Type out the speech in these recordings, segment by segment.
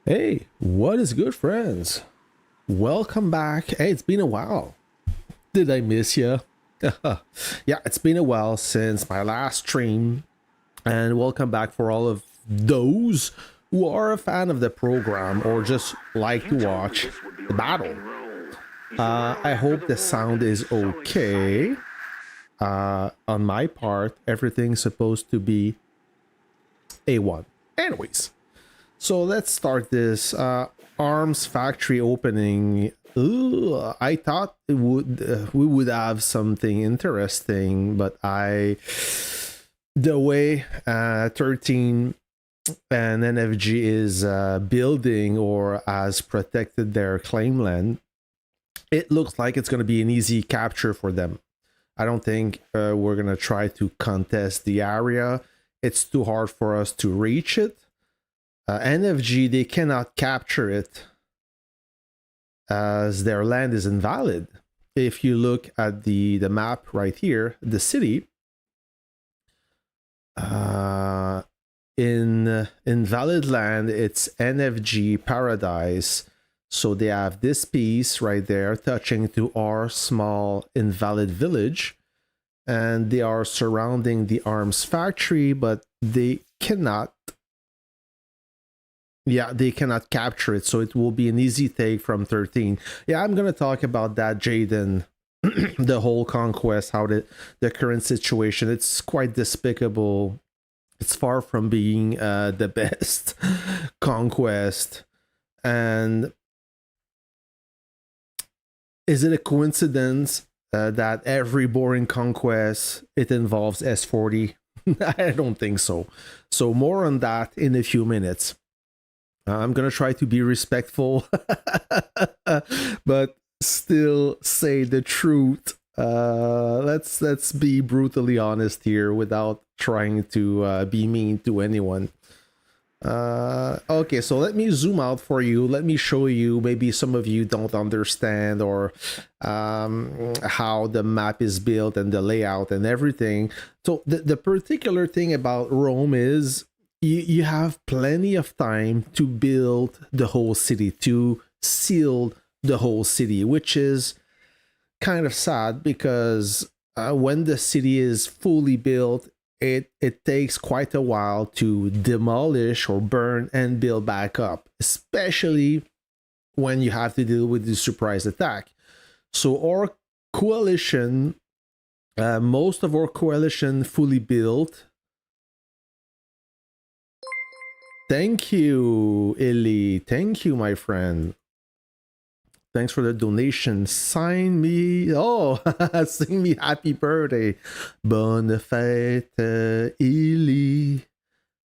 Hey, what is good, friends? Welcome back. Hey, it's been a while. Did I miss you? Yeah, it's been a while since my last stream, and welcome back for all of those who are a fan of the program or just like to watch the battle. I hope the sound is okay. On my part, everything's supposed to be A1. Anyways, so let's start this arms factory opening. Ooh, I thought we would have something interesting, but the way 13 and NFG is building or has protected their claim land, it looks like it's going to be an easy capture for them. I don't think we're going to try to contest the area. It's too hard for us to reach it. NFG, they cannot capture it as their land is invalid. If you look at the map right here, the city, in invalid land, it's NFG paradise. So they have this piece right there touching to our small invalid village, and they are surrounding the arms factory, but they cannot capture it, so it will be an easy take from 13. Yeah, I'm gonna talk about that, Jaden. The whole conquest, how the current situation, it's quite despicable. It's far from being the best conquest. And is it a coincidence that every boring conquest it involves S40? I don't think so. So more on that in a few minutes. I'm gonna try to be respectful, but still say the truth. Let's be brutally honest here without trying to be mean to anyone. Okay, so let me zoom out for you. Let me show you. Maybe some of you don't understand or how the map is built and the layout and everything. So the particular thing about Rome is you have plenty of time to build the whole city, to seal the whole city, which is kind of sad because when the city is fully built, it takes quite a while to demolish or burn and build back up, especially when you have to deal with the surprise attack. So our coalition, most of our coalition fully built. Thank you, Illy. Thank you, my friend. Thanks for the donation. Sign me. Oh, sing me happy birthday. Bonne fête, Illy.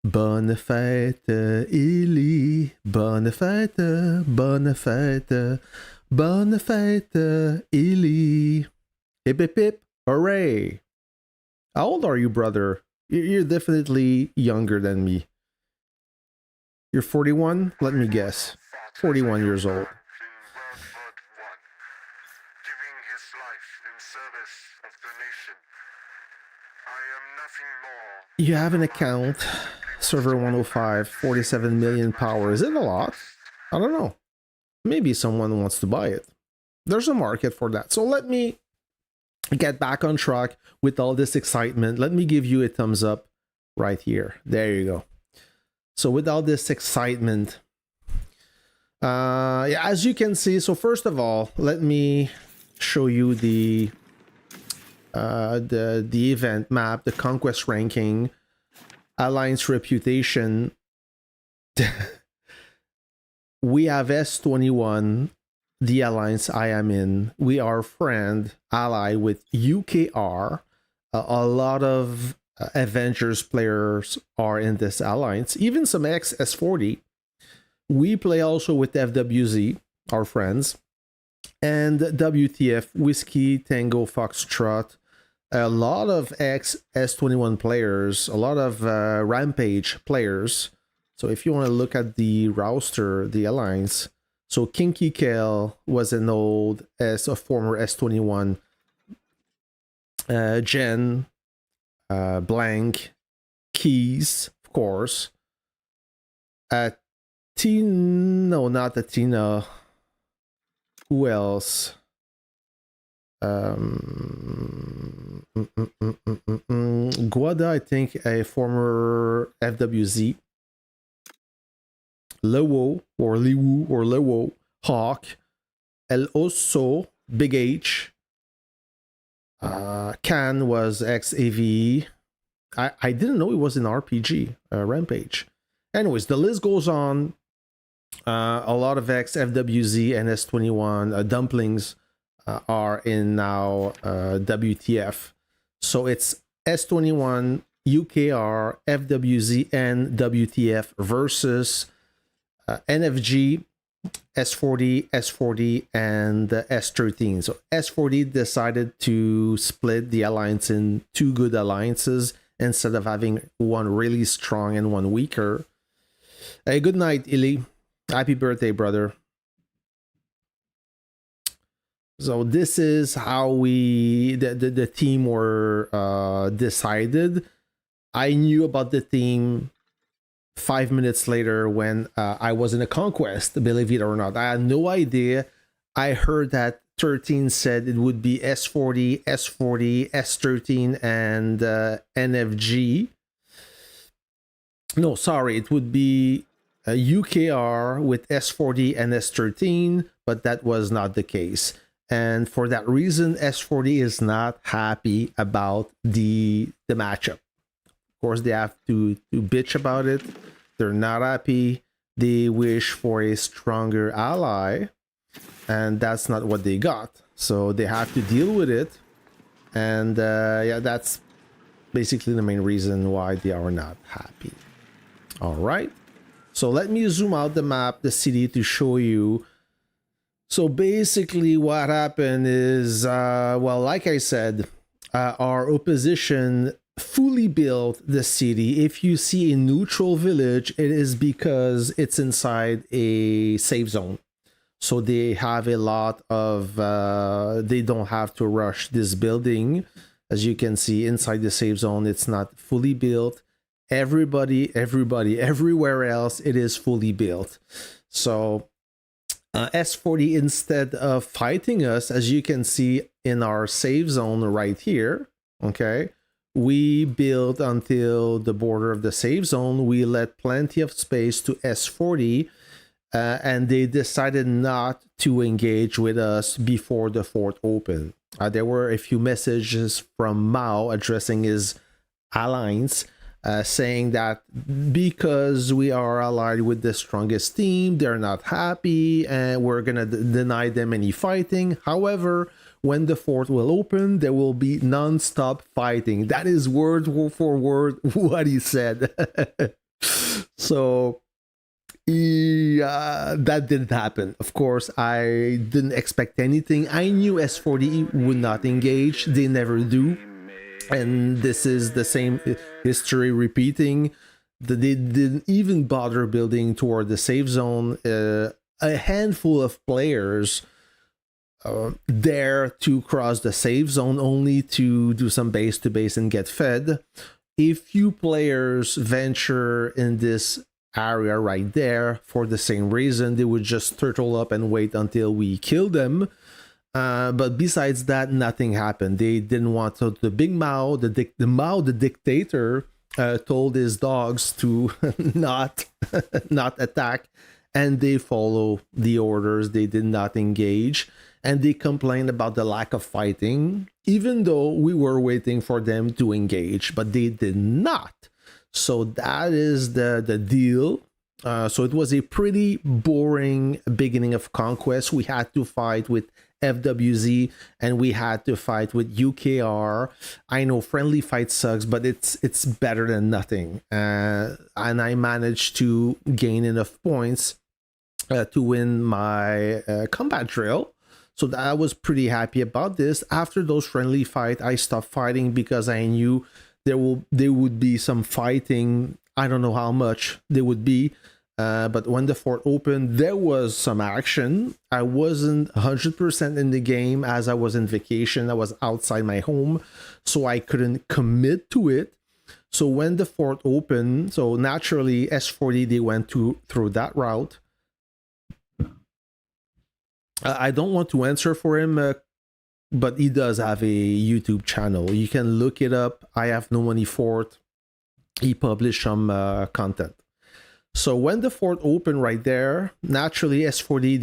Bonne fête, Illy. Bonne fête, bonne fête. Bonne fête, Illy. Hip hip hip. Hooray. How old are you, brother? You're definitely younger than me. You're 41? Let me guess. 41 years old. You have an account, server 105, 47 million power. Is it a lot? I don't know. Maybe someone wants to buy it. There's a market for that. So let me get back on track with all this excitement. Let me give you a thumbs up right here. There you go. So with all this excitement, yeah, as you can see, so first of all, let me show you the event map, the conquest ranking, alliance reputation. We have S21, the alliance I am in. We are friend ally with UKR. A lot of Avengers players are in this alliance, even some XS40. We play also with FWZ, our friends, and WTF, Whiskey Tango Foxtrot. A lot of XS21 players, a lot of Rampage players. So if you want to look at the roster, the alliance, so Kinky Kale was an old as a former S21. Jen, Blank, Keys, of course. No, not Athena. Who else? Guada, I think, a former FWZ. Lewo or Liwu or Lewo. Hawk. El Oso, Big H. Khan was ex-AVE. I didn't know it was in RPG, Rampage. Anyways, the list goes on. A lot of ex-FWZ and S21 dumplings are in now WTF. So it's S21, UKR, FWZ, and WTF versus NFG, S40, S40, and S13. So S40 decided to split the alliance in two good alliances instead of having one really strong and one weaker. Hey, good night, Illy. Happy birthday, brother. So this is how the team were decided. I knew about the team 5 minutes later when I was in a conquest, believe it or not. I had no idea. I heard that 13 said it would be S40, S40, S13, and NFG. No, sorry, it would be UKR with S40 and S13, but that was not the case. And for that reason, S40 is not happy about the matchup. Of course, they have to bitch about it. They're not happy. They wish for a stronger ally, and that's not what they got. So they have to deal with it. And yeah, that's basically the main reason why they are not happy. All right. So let me zoom out the map, the city, to show you. So basically what happened is, well, like I said, our opposition fully built the city. If you see a neutral village, it is because it's inside a safe zone. So they have a lot of, they don't have to rush this building. As you can see inside the safe zone, it's not fully built. Everybody, everywhere else, it is fully built. So S40, instead of fighting us, as you can see in our safe zone right here, okay, we built until the border of the safe zone. We let plenty of space to S40, and they decided not to engage with us before the fort opened. There were a few messages from Mao addressing his alliance, saying that because we are allied with the strongest team, they're not happy and we're gonna deny them any fighting. However, when the fort will open, there will be non-stop fighting. That is word for word what he said. So that didn't happen. Of course, I didn't expect anything. I knew S40 would not engage. They never do. And this is the same history repeating. They didn't even bother building toward the safe zone. A handful of players dare to cross the safe zone only to do some base to base and get fed. A few players venture in this area right there for the same reason. They would just turtle up and wait until we kill them. But besides that, nothing happened. They didn't want to. The big Mao, the dictator, told his dogs to not attack, and they follow the orders. They did not engage, and they complained about the lack of fighting, even though we were waiting for them to engage, but they did not. So that is the deal. So it was a pretty boring beginning of Conquest. We had to fight with FWZ and we had to fight with UKR. I know friendly fight sucks, but it's better than nothing. And I managed to gain enough points to win my combat drill. So I was pretty happy about this. After those friendly fights, I stopped fighting because I knew there would be some fighting. I don't know how much there would be. But when the fort opened, there was some action. I wasn't 100% in the game as I was in vacation. I was outside my home, so I couldn't commit to it. So when the fort opened, so naturally S40 they went through that route. I don't want to answer for him, but he does have a YouTube channel. You can look it up. I have no money fort. He published some content. So when the fort opened right there, naturally S40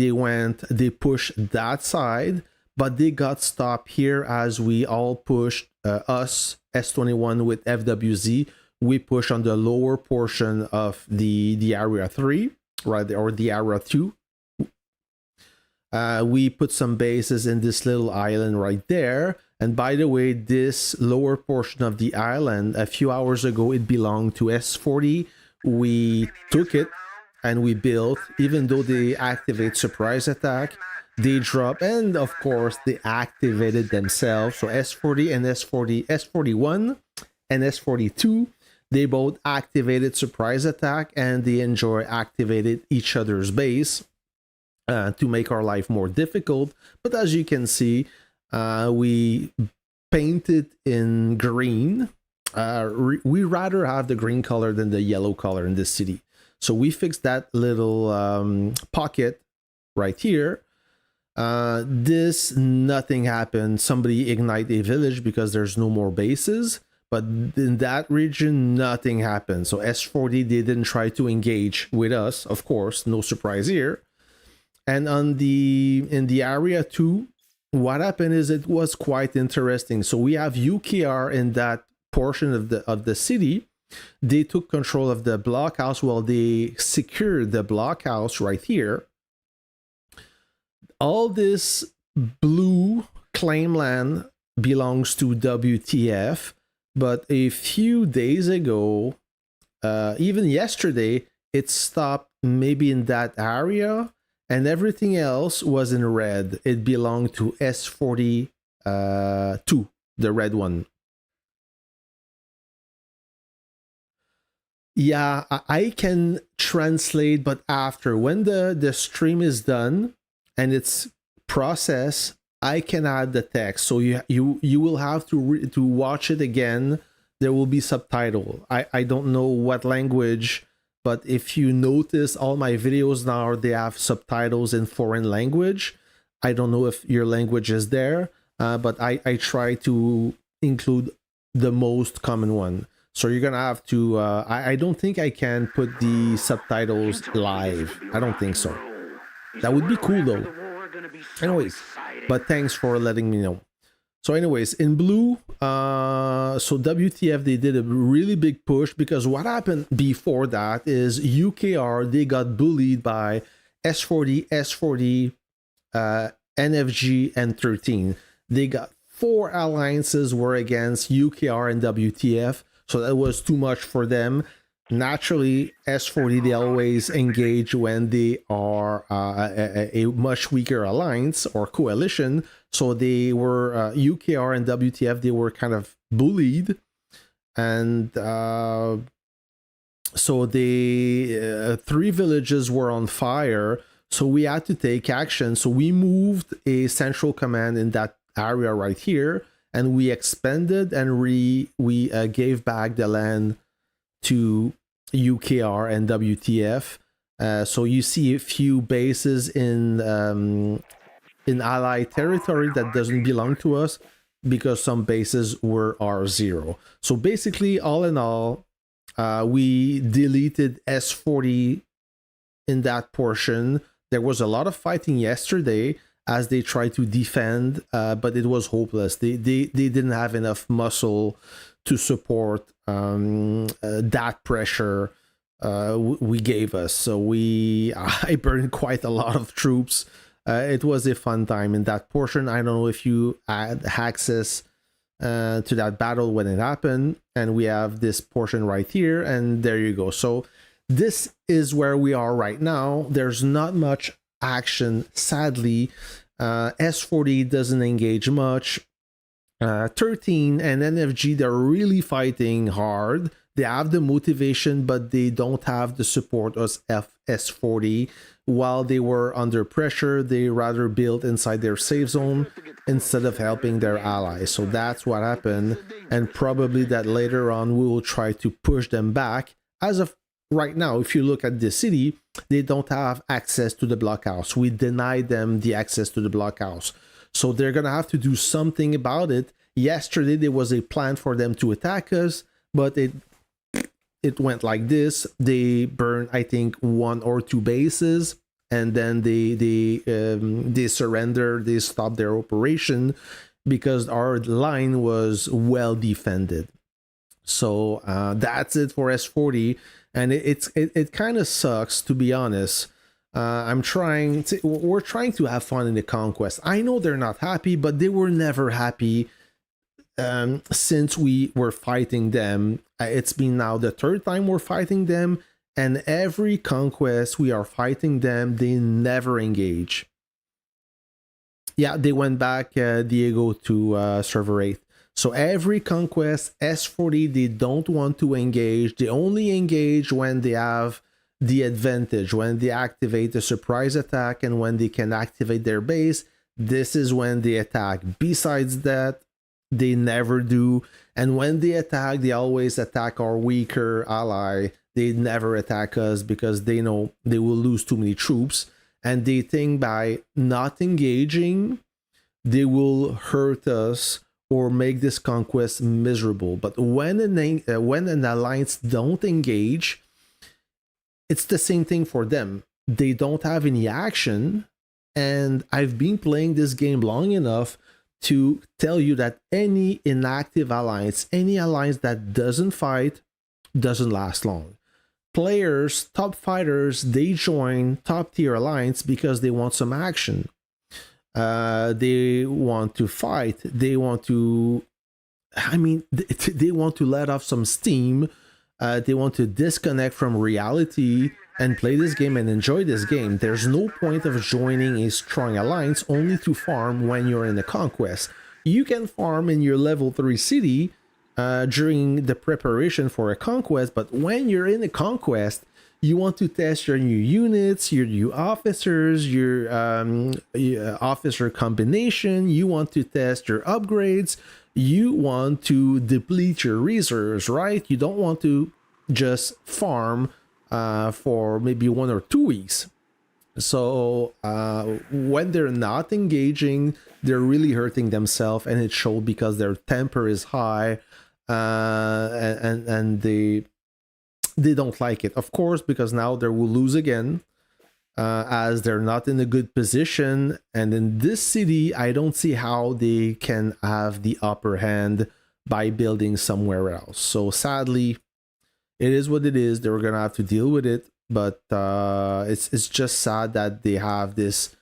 they pushed that side, but they got stopped here as we all pushed us S21 with FWZ. We pushed on the lower portion of the area 3, right, or the area 2. We put some bases in this little island right there. And by the way, this lower portion of the island, a few hours ago, it belonged to S40. We took it and we built, even though they activate surprise attack, they drop, and of course they activated themselves. So S40 and S41 and S42, they both activated surprise attack, and they enjoy activated each other's base to make our life more difficult. But as you can see, we painted in green. We rather have the green color than the yellow color in this city. So we fixed that little pocket right here. Nothing happened. Somebody ignite a village because there's no more bases. But in that region, nothing happened. So S40, they didn't try to engage with us. Of course, no surprise here. And in the area 2, what happened is it was quite interesting. So we have UKR in that portion of the city. They took control of the blockhouse. Well, they secured the blockhouse right here. All this blue claim land belongs to WTF, but a few days ago, even yesterday, it stopped maybe in that area, and everything else was in red. It belonged to S42, the red one. Yeah, I can translate, but after, when the stream is done and it's processed, I can add the text. So you will have to watch it again. There will be subtitle. I don't know what language, but if you notice, all my videos now, they have subtitles in foreign language. I don't know if your language is there, but I try to include the most common one. So you're gonna have to, I don't think I can put the subtitles live. I don't think so. That would be cool though. Anyways, but thanks for letting me know. So anyways, in blue, so WTF, they did a really big push, because what happened before that is UKR, they got bullied by S40, NFG, and 13. They got 4 alliances were against UKR and WTF. So that was too much for them. Naturally, S40, they always engage when they are a much weaker alliance or coalition. So they were, UKR and WTF, they were kind of bullied. And so they, 3 villages were on fire. So we had to take action. So we moved a central command in that area right here. And we expanded and we gave back the land to UKR and WTF. So you see a few bases in Allied territory that doesn't belong to us, because some bases were R0. So basically, all in all, we deleted S40 in that portion. There was a lot of fighting yesterday as they tried to defend, but it was hopeless. They didn't have enough muscle to support that pressure we gave us. So I burned quite a lot of troops. It was a fun time in that portion. I don't know if you had access to that battle when it happened, and we have this portion right here, and there you go. So this is where we are right now. There's not much action, sadly. S40 doesn't engage much. 13 and NFG, they're really fighting hard. They have the motivation, but they don't have the support as S40. while they were under pressure, they rather built inside their safe zone instead of helping their allies. So that's what happened, and probably that later on we will try to push them back. As of right now, if you look at the city, they don't have access to the blockhouse. We denied them the access to the blockhouse. So they're going to have to do something about it. Yesterday, there was a plan for them to attack us, but it went like this. They burned, I think, 1 or 2 bases, and then they surrendered. They stopped their operation because our line was well defended. So that's it for S40, and it kind of sucks, to be honest. We're trying to have fun in the Conquest. I know they're not happy, but they were never happy since we were fighting them. It's been now the 3rd time we're fighting them, and every Conquest we are fighting them, they never engage. Yeah, they went back, Diego, to server 8. So every Conquest, S40, they don't want to engage. They only engage when they have the advantage, when they activate the surprise attack, and when they can activate their base. This is when they attack. Besides that, they never do. And when they attack, they always attack our weaker ally. They never attack us because they know they will lose too many troops, and they think by not engaging they will hurt us or make this conquest miserable. But when an alliance don't engage, it's the same thing for them. They don't have any action, and I've been playing this game long enough to tell you that any inactive alliance, any alliance that doesn't fight, doesn't last long. Players, top fighters, they join top tier alliance because they want some action. They want to fight. They want to, they want to let off some steam. They want to disconnect from reality and play this game and enjoy this game. There's no point of joining a strong alliance only to farm when you're in a conquest. You can farm in your level 3 city during the preparation for a conquest, but when you're in a conquest, you want to test your new units, your new officers, your officer combination. You want to test your upgrades. You want to deplete your reserves, right? You don't want to just farm for maybe 1 or 2 weeks. So when they're not engaging, they're really hurting themselves, and it shows because their temper is high, and they don't like it, of course, because now they will lose again, as they're not in a good position. And in this city, I don't see how they can have the upper hand by building somewhere else. So sadly, it is what it is. They're gonna have to deal with it, but it's just sad that they have this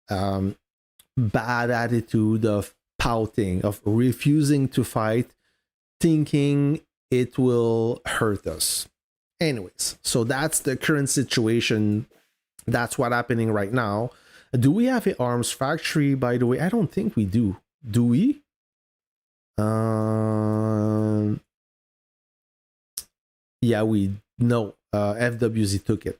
bad attitude of pouting, of refusing to fight, thinking it will hurt us. Anyways, so that's the current situation. That's what's happening right now. Do we have an arms factory, by the way? I don't think we do. Do we? Yeah, we no. FWZ took it.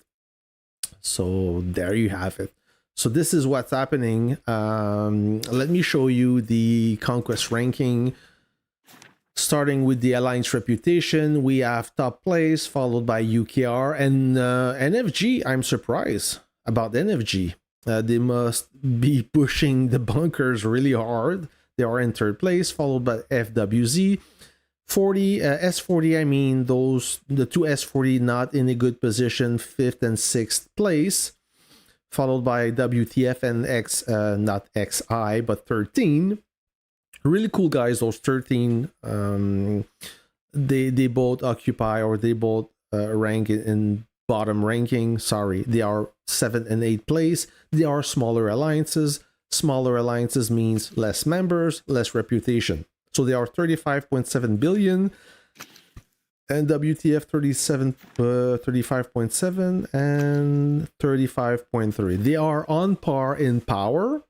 So there you have it. So this is what's happening. Let me show you the conquest ranking. Starting with the alliance reputation, we have top place, followed by UKR and NFG. I'm surprised about NFG. They must be pushing the bunkers really hard. They are in 3rd place, followed by FWZ. S40, I mean, the 2 S40 not in a good position, 5th and 6th place, followed by WTF and not XI, but 13. Really cool guys, those 13. They both occupy, or they both rank in bottom ranking. Sorry, they are 7th and 8th place. They are smaller alliances. Smaller alliances means less members, less reputation. So they are 35.7 billion, and WTF 35.7 and 35.3. They are on par in power.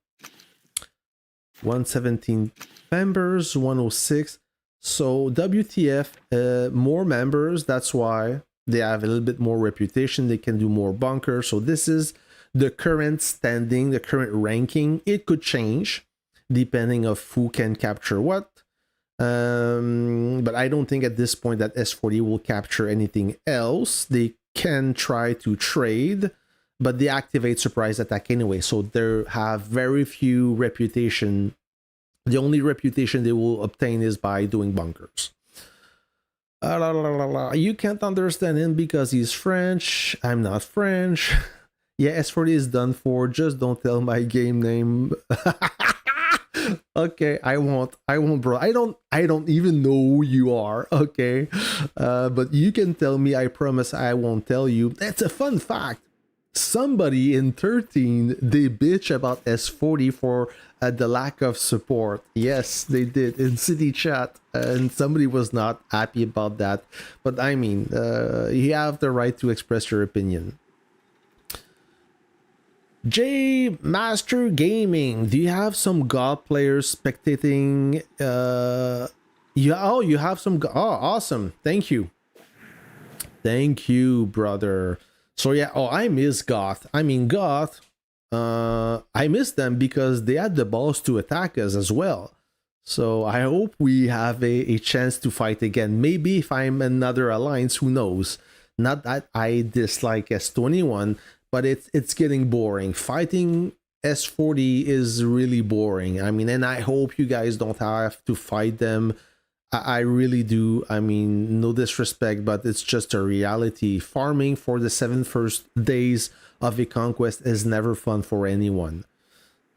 117 members, 106. So WTF, more members. That's why they have a little bit more reputation. They can do more bunkers. So this is the current standing, the current ranking, it could change depending of who can capture what. But I don't think at this point that S40 will capture anything else. They can try to trade, but they activate surprise attack anyway, so they have very few reputation. The only reputation they will obtain is by doing bunkers. You can't understand him because he's French. I'm not French. Yeah, S40 is done for. Just don't tell my game name. Okay, I won't, bro. I don't even know who you are. Okay, but you can tell me. I promise I won't tell you. That's a fun fact. Somebody in 13, they bitch about S40 for the lack of support. Yes, they did in city chat, and somebody was not happy about that. But I mean, you have the right to express your opinion. J Master Gaming, do you have some God players spectating? You have some. Oh, awesome! Thank you, brother. So yeah, I miss Goth. I mean Goth. I miss them because they had the balls to attack us as well. So I hope we have a chance to fight again. Maybe if I'm another alliance, who knows? Not that I dislike S21, but it's getting boring. Fighting S40 is really boring. I mean, and I hope you guys don't have to fight them. I really do. I mean, no disrespect, but it's just a reality. Farming for the 7 first days of a conquest is never fun for anyone.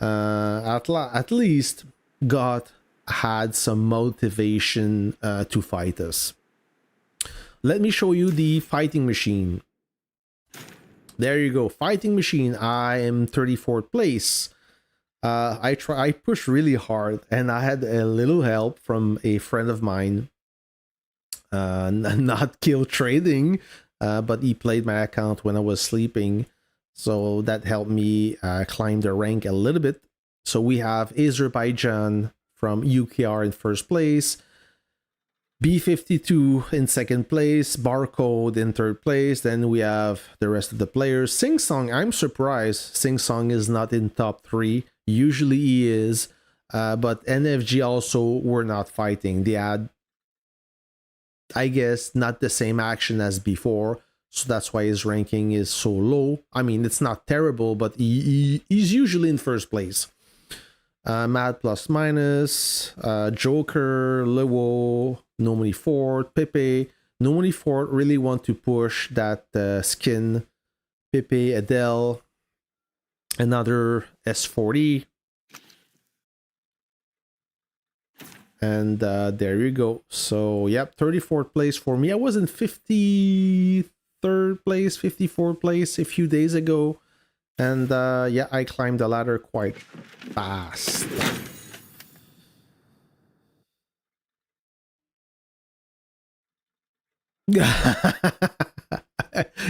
At least God had some motivation to fight us. Let me show you the fighting machine. There you go, fighting machine. I am 34th place. I pushed really hard, and I had a little help from a friend of mine. Not kill trading, but he played my account when I was sleeping, so that helped me climb the rank a little bit. So we have Azerbaijan from UKR in first place, B52 in second place, Barcode in third place. Then we have the rest of the players. Sing Song, I'm surprised Sing Song is not in top 3. Usually he is, but NFG also were not fighting. They had, I guess, not the same action as before, so that's why his ranking is so low. I mean, it's not terrible, but he's usually in first place. Mad Plus Minus, Joker, Lewo, Normally Fort, Pepe. Normally Fort really want to push that skin. Pepe, Adele, another S40. And there you go. So, yep, 34th place for me. I was in 53rd place, 54th place a few days ago. And yeah, I climbed the ladder quite fast.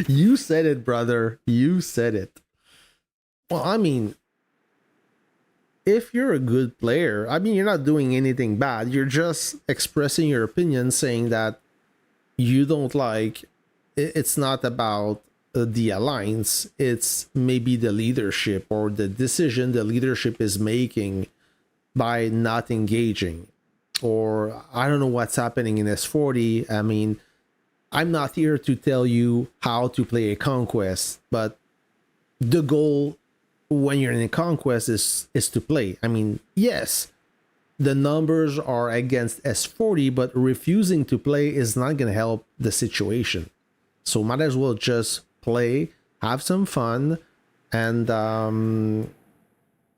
You said it, brother. You said it. Well, I mean, if you're a good player, I mean, you're not doing anything bad. You're just expressing your opinion, saying that you don't like. It's not about the alliance. It's maybe the leadership or the decision the leadership is making by not engaging. Or I don't know what's happening in S40. I mean, I'm not here to tell you how to play a conquest, but the goal when you're in a conquest is to play. I mean, yes, the numbers are against S40, but refusing to play is not going to help the situation. So might as well just play, have some fun, and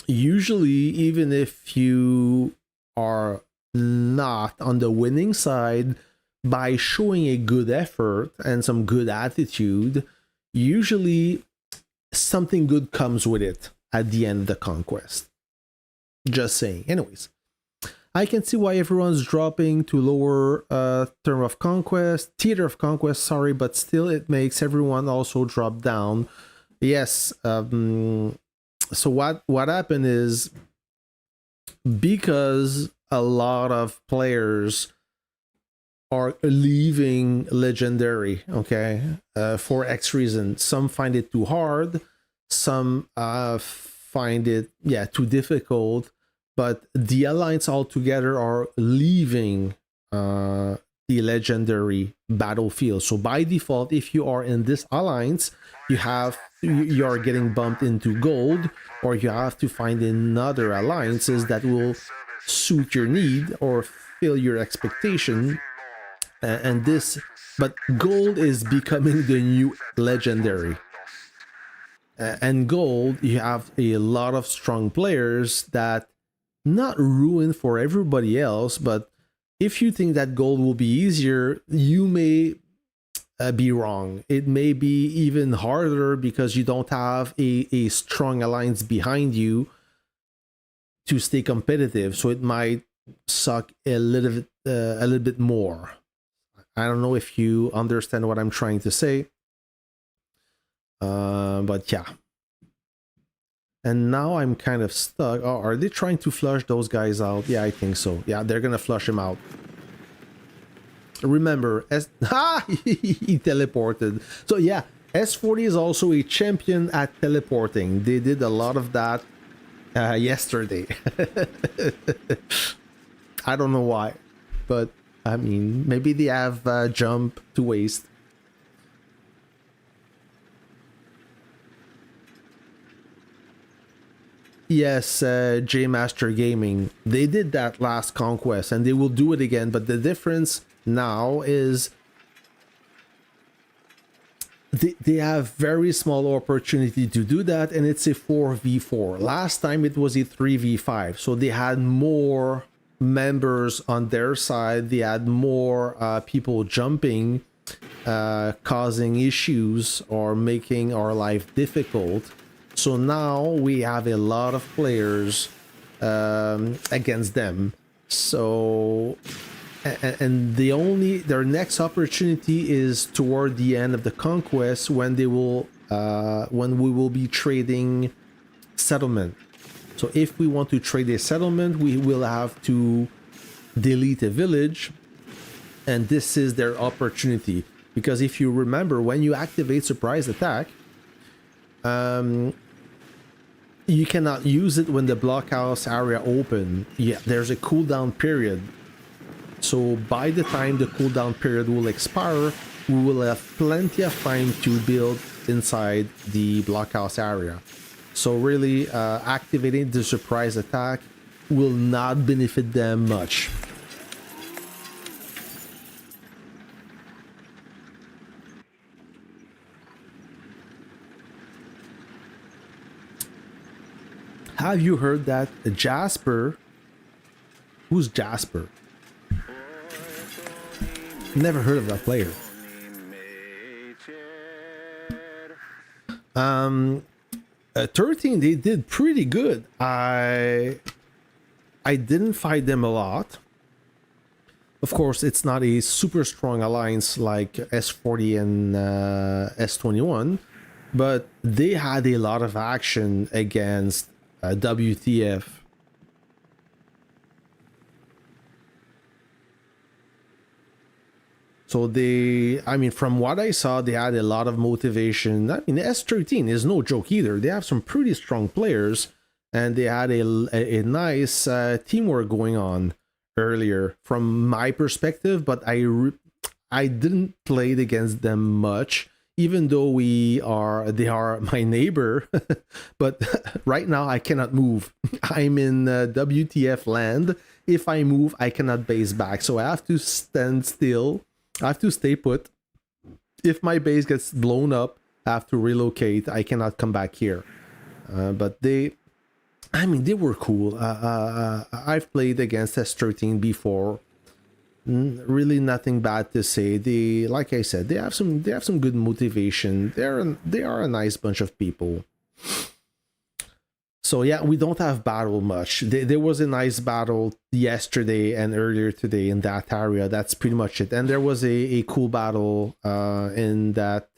usually, even if you are not on the winning side, by showing a good effort and some good attitude, usually something good comes with it at the end of the conquest. Just saying. Anyways, I can see why everyone's dropping to lower theater of conquest, sorry, but still it makes everyone also drop down. Yes. So what happened is, because a lot of players are leaving legendary, okay, for X reason. Some find it too hard, Some find it too difficult, but the alliance altogether are leaving the legendary battlefield. So by default, if you are in this alliance, you are getting bumped into gold, or you have to find another alliances that will suit your need or fill your expectation. And this, but gold is becoming the new legendary. And gold, you have a lot of strong players that not ruin for everybody else, but if you think that gold will be easier, you may be wrong. It may be even harder because you don't have a strong alliance behind you to stay competitive. So it might suck a little bit more. I don't know if you understand what I'm trying to say. But yeah. And now I'm kind of stuck. Oh, are they trying to flush those guys out? Yeah, I think so. Yeah, they're gonna flush him out. Remember, he teleported. So yeah, S40 is also a champion at teleporting. They did a lot of that yesterday. I don't know why, but I mean, maybe they have jump to waste. Yes, J Master Gaming. They did that last Conquest and they will do it again, but the difference now is they have very small opportunity to do that, and it's a 4v4. Last time it was a 3v5, so they had more members on their side. They had more people jumping, causing issues or making our life difficult. So now we have a lot of players against them. So, and their next opportunity is toward the end of the conquest, when they will, when we will be trading settlement. So if we want to trade a settlement, we will have to delete a village, and this is their opportunity. Because if you remember, when you activate surprise attack, you cannot use it when the blockhouse area open. Yeah, there's a cooldown period. So by the time the cooldown period will expire, we will have plenty of time to build inside the blockhouse area. So really, activating the surprise attack will not benefit them much. Have you heard that Jasper? Who's Jasper? Never heard of that player. 13, they did pretty good. I didn't fight them a lot. Of course, it's not a super strong alliance like S40 and S21, but they had a lot of action against WTF. So I mean, from what I saw, they had a lot of motivation. I mean, S13 is no joke either. They have some pretty strong players, and they had a nice teamwork going on earlier from my perspective, but I didn't play against them much, even though they are my neighbor. But right now I cannot move. I'm in WTF land. If I move, I cannot base back, so I have to stand still. I have to stay put. If my base gets blown up, I have to relocate. I cannot come back here. But they were cool. I've played against S13 before. Really nothing bad to say. Like I said, they have some good motivation. They are a nice bunch of people. So yeah, we don't have battle much. There was a nice battle yesterday and earlier today in that area. That's pretty much it. And there was a cool battle in that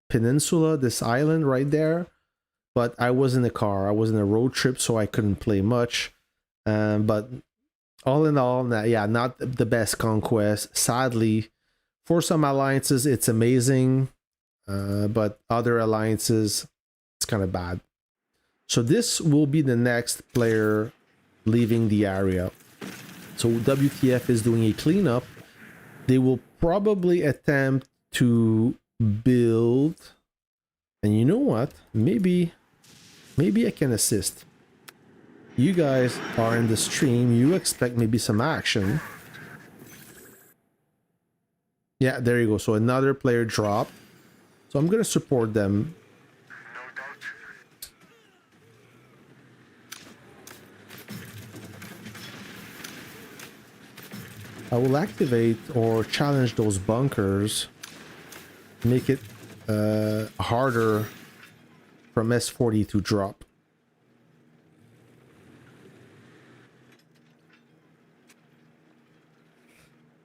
peninsula, this island right there. But I was in a car. I was in a road trip, so I couldn't play much. But all in all, yeah, not the best conquest. Sadly, for some alliances, it's amazing. But other alliances, it's kind of bad. So this will be the next player leaving the area. So WTF is doing a cleanup. They will probably attempt to build, and you know what? Maybe I can assist. You guys are in the stream. You expect maybe some action. Yeah, there you go. So another player dropped. So I'm gonna support them. I will activate or challenge those bunkers, make it harder from S40 to drop.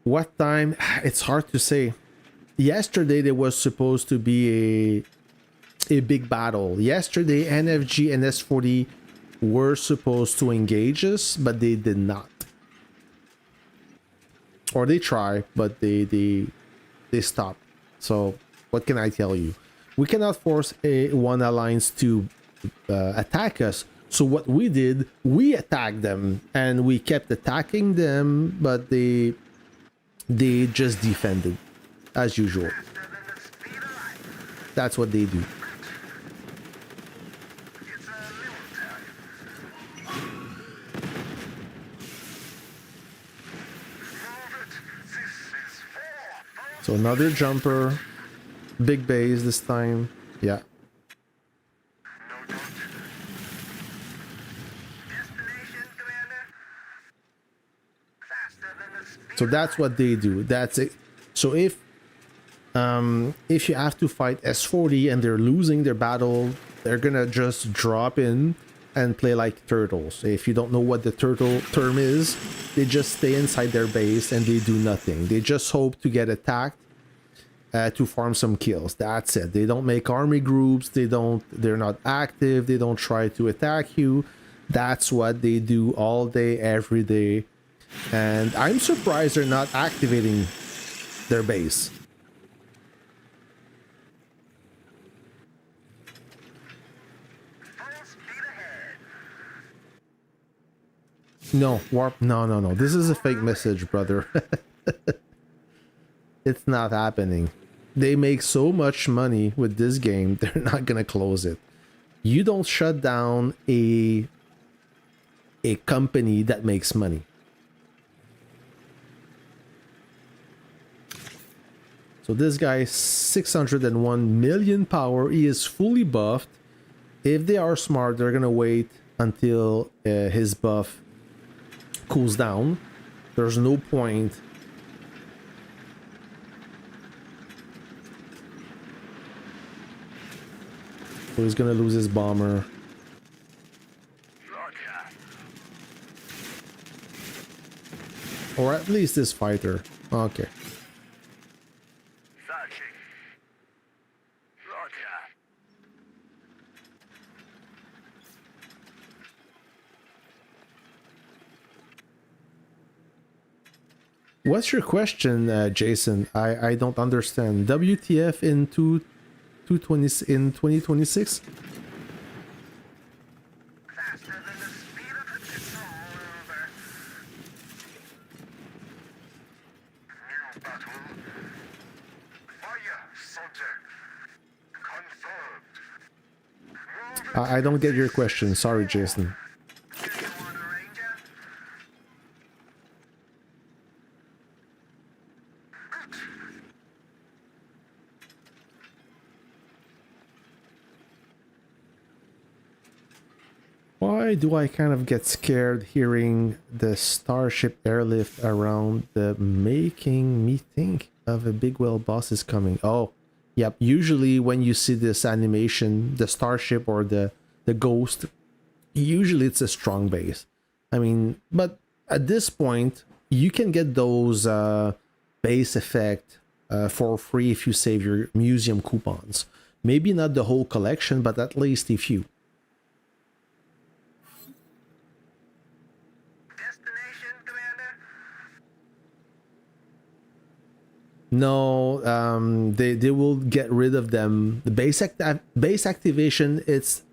What time? It's hard to say. Yesterday there was supposed to be a big battle. Yesterday NFG and S40 were supposed to engage us, but they did not. Or they try, but they stop. So what can I tell you? We cannot force one alliance to attack us. So what we did, we attacked them, and we kept attacking them, but they just defended as usual. That's what they do. So another jumper, big base this time. Yeah. So that's what they do. That's it. So if you have to fight S40 and they're losing their battle, they're gonna just drop in and play like turtles. If you don't know what the turtle term is, they just stay inside their base and they do nothing. They just hope to get attacked to farm some kills. That's it. They don't make army groups. They're not active. They don't try to attack you. That's what they do all day, every day. And I'm surprised they're not activating their base. No, warp. No. This is a fake message, brother. It's not happening. They make so much money with this game, they're not gonna close it. You don't shut down a company that makes money. So this guy, 601 million power. He is fully buffed. If they are smart, they're gonna wait until his buff cools down. There's no point. So he's gonna lose his bomber. Or at least this fighter. Okay. What's your question, Jason? I don't understand. WTF in 2026? I don't get your question. Sorry, Jason. Why do I kind of get scared hearing the starship airlift around the making me think of a big whale boss is coming? Oh, yep. Usually when you see this animation, the starship or the ghost, usually it's a strong base. I mean, but at this point, you can get those base effect for free if you save your museum coupons. Maybe not the whole collection, but at least a few. No, they will get rid of them. The base activation, it's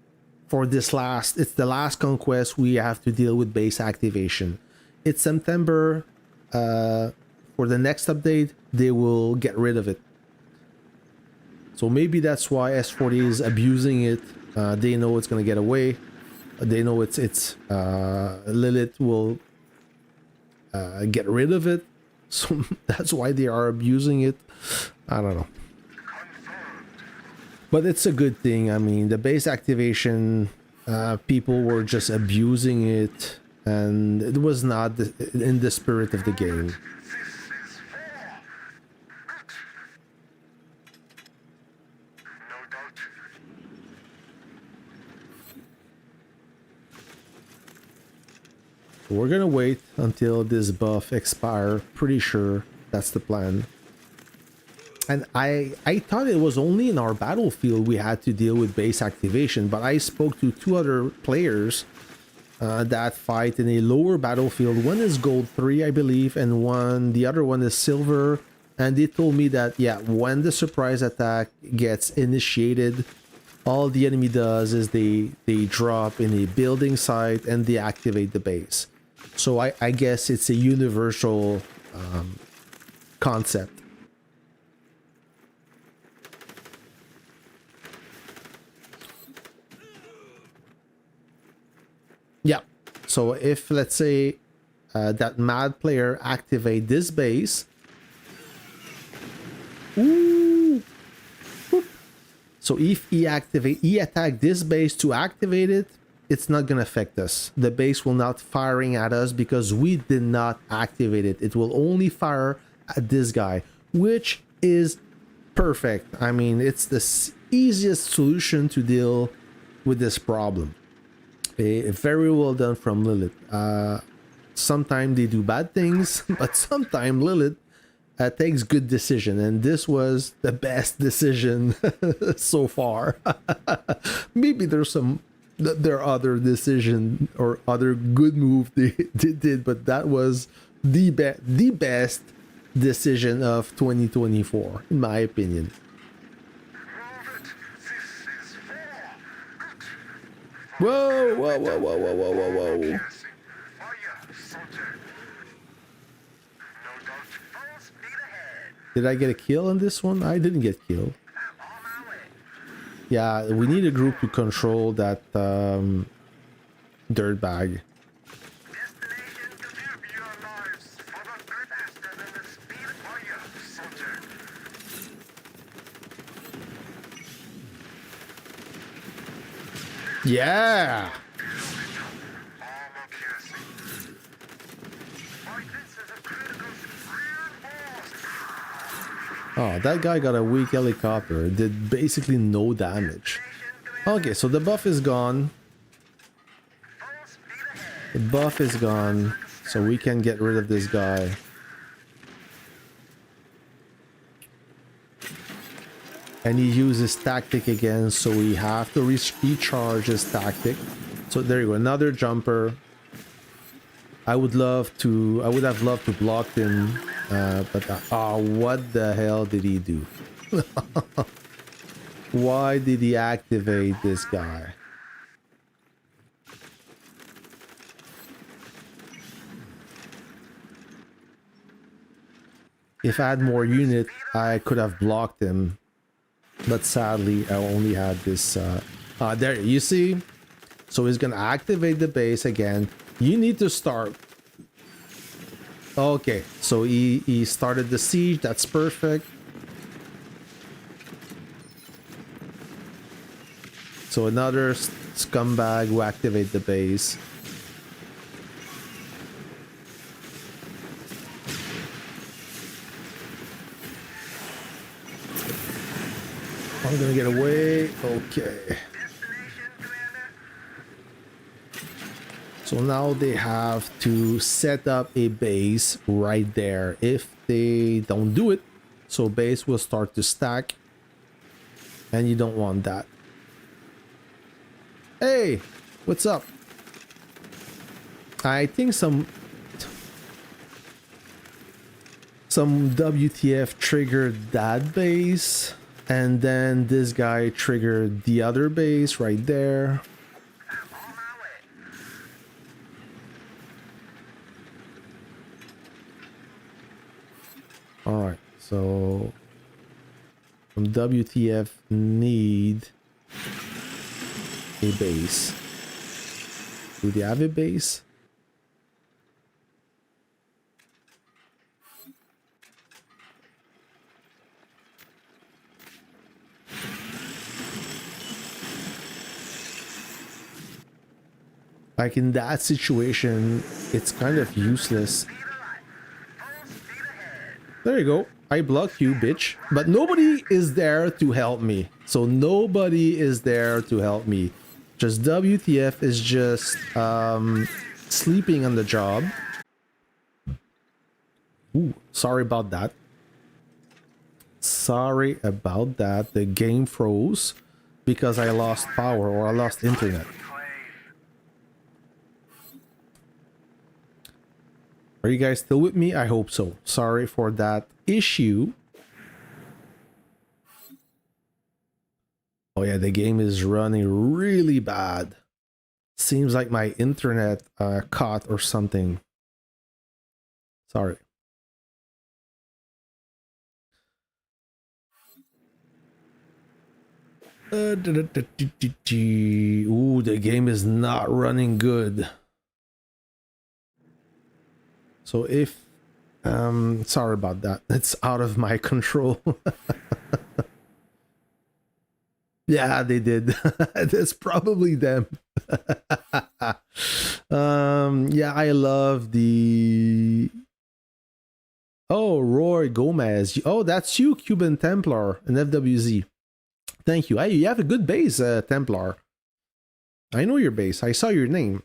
for this last, it's the last conquest we have to deal with base activation. It's September. For the next update, they will get rid of it. So maybe that's why S40 is abusing it. They know it's gonna get away. They know it's Lilith will get rid of it. So that's why they are abusing it. I don't know. But it's a good thing. I mean, the base activation, people were just abusing it, and it was not in the spirit of the game. We're gonna wait until this buff expires. Pretty sure that's the plan. And I thought it was only in our battlefield we had to deal with base activation, but I spoke to 2 other players that fight in a lower battlefield. One is gold 3, I believe, and the other one is silver. And they told me that, yeah, when the surprise attack gets initiated, all the enemy does is they drop in a building site and they activate the base. So I guess it's a universal concept. Yeah. So if, let's say, that mad player activate this base. Ooh. Whoop. So if he attack this base to activate it, it's not gonna affect us. The base will not firing at us because we did not activate it. It will only fire at this guy, which is perfect. I mean, it's the easiest solution to deal with this problem. Very well done from Lilith. Sometimes they do bad things, but sometimes Lilith takes good decision, and this was the best decision so far. Maybe there are other decision or other good move they did, but that was the best decision of 2024, in my opinion. Whoa, whoa, whoa, whoa, whoa, whoa, whoa, whoa. Did I get a kill on this one? I didn't get killed. Yeah, we need a group to control that dirt bag. Yeah. Oh, that guy got a weak helicopter. Did basically no damage. Okay, so the buff is gone. The buff is gone, so we can get rid of this guy. And he uses tactic again, so we have to recharge his tactic. So there you go, another jumper. I would have loved to block him, but what the hell did he do? Why did he activate this guy? If I had more unit, I could have blocked him. But sadly, I only had this. There, you see? So he's gonna activate the base again. You need to start. Okay, so he started the siege. That's perfect. So another scumbag will activate the base. I'm gonna get away. Okay. So now they have to set up a base right there. If they don't do it, so base will start to stack, and you don't want that. Hey, what's up? I think some WTF triggered that base. And then this guy triggered the other base right there. All right, so from WTF need a base. Do they have a base? Like in that situation, it's kind of useless. There you go. I blocked you, bitch. But nobody is there to help me. So nobody is there to help me. Just WTF is just sleeping on the job. Ooh, sorry about that. Sorry about that. The game froze because I lost power or I lost internet. Are you guys still with me? I hope so. Sorry for that issue. Oh yeah, the game is running really bad. Seems like my internet caught or something. Sorry. Ooh, the game is not running good. So if sorry about that, it's out of my control. Yeah, they did. That's probably them. Yeah, I love the Roy Gomez. Oh, that's you, Cuban Templar and FWZ. Thank you. You have a good base, Templar. I know your base. I saw your name.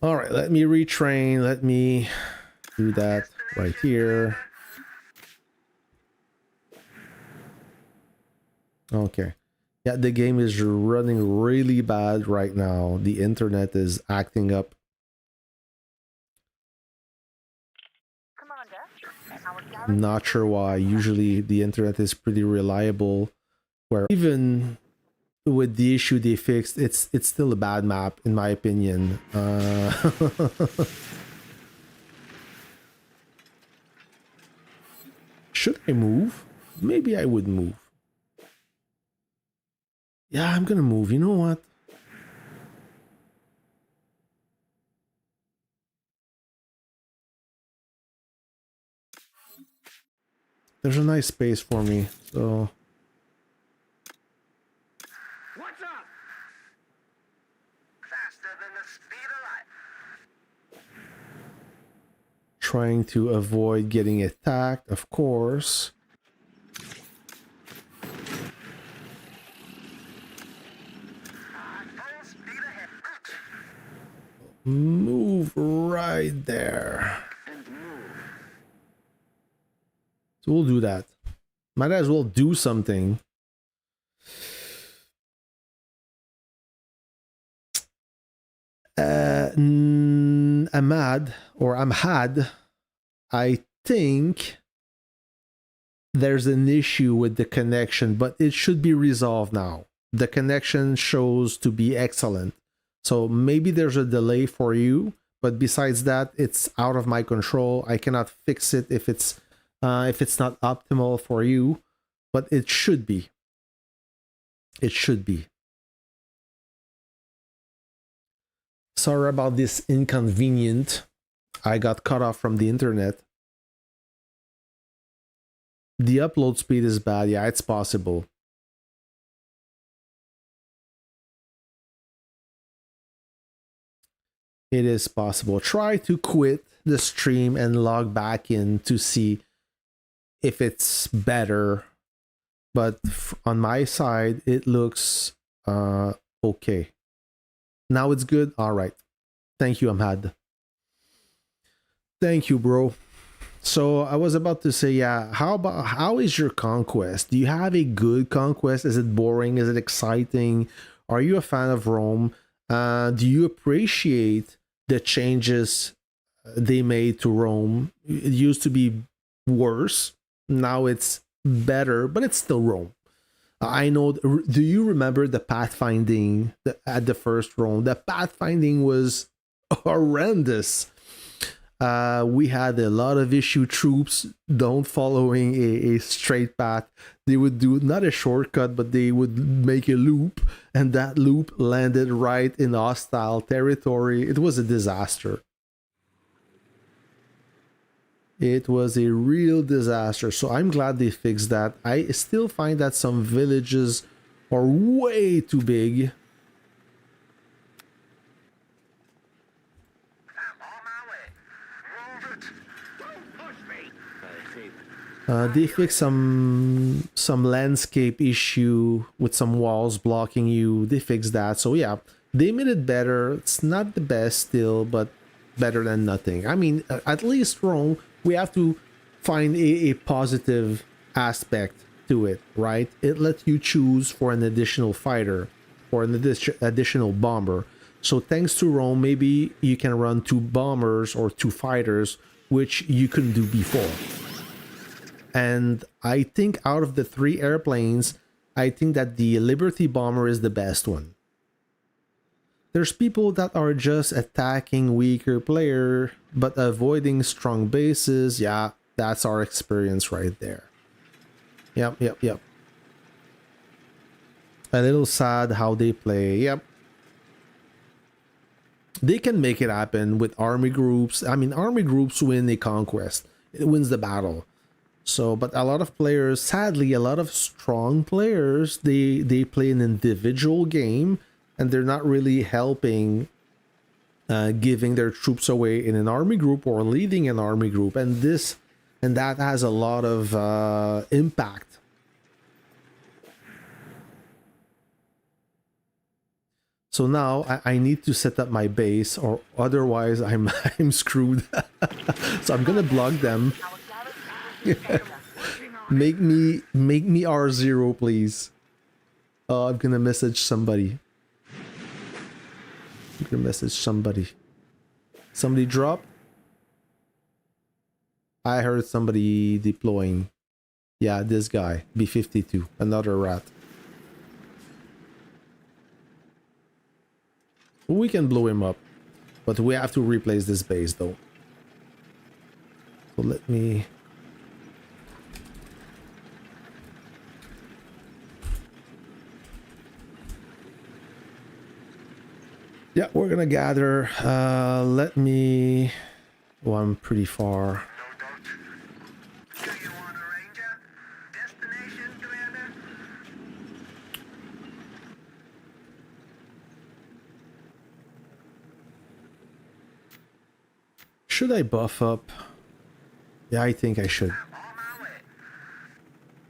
All right, let me retrain. Let me do that right here. Okay. Yeah, the game is running really bad right now. The internet is acting up. I'm not sure why. Usually the internet is pretty reliable. Where even with the issue they fixed, it's still a bad map in my opinion. Should I move? Maybe I would move. Yeah, I'm gonna move. You know what? There's a nice space for me, so... What's up? Faster than the speed of light. Trying to avoid getting attacked, of course. Move right there. So we'll do that. Might as well do something. Ahmad or Amhad, I think there's an issue with the connection, but it should be resolved now. The connection shows to be excellent. So maybe there's a delay for you, but besides that, it's out of my control. I cannot fix it if it's not optimal for you, but it should be. It should be. Sorry about this inconvenient. I got cut off from the internet. The upload speed is bad. Yeah, it's possible. It is possible. Try to quit the stream and log back in to see if it's better. But on my side, it looks okay. Now it's good. All right. Thank you, Ahmad. Thank you, bro. So I was about to say, yeah, how is your conquest? Do you have a good conquest? Is it boring? Is it exciting? Are you a fan of Rome? Do you appreciate the changes they made to Rome? It used to be worse. Now it's better, but it's still Rome. I know. Do you remember the pathfinding at the first Rome? The pathfinding was horrendous. We had a lot of issue troops don't following a straight path. They would do not a shortcut, but they would make a loop, and that loop landed right in hostile territory. It was a disaster. It was a real disaster. So I'm glad they fixed that. I still find that some villages are way too big. They fixed some landscape issue with some walls blocking you. They fixed that. So yeah, they made it better. It's not the best still, but better than nothing. I mean, at least Rome, we have to find a positive aspect to it, right? It lets you choose for an additional fighter or an additional bomber. So thanks to Rome, maybe you can run 2 bombers or 2 fighters, which you couldn't do before. And I think out of the 3 airplanes, I think that the Liberty bomber is the best one. There's people that are just attacking weaker player, but avoiding strong bases. Yeah, that's our experience right there. Yep. A little sad how they play. Yep. They can make it happen with army groups. I mean, army groups win a conquest. It wins the battle. So, but a lot of players, sadly, a lot of strong players, they play an individual game, and they're not really helping giving their troops away in an army group or leading an army group, and that has a lot of impact. So now I need to set up my base, or otherwise I'm screwed. So I'm gonna block them. Make me R0, please. Oh, I'm gonna message somebody. Somebody drop. I heard somebody deploying. Yeah, this guy, B-52, another rat. We can blow him up, but we have to replace this base though. So let me... Yeah, we're gonna gather. Let me... Oh, I'm pretty far. Do you want a ranger? Destination, Commander? Should I buff up? Yeah, I think I should. On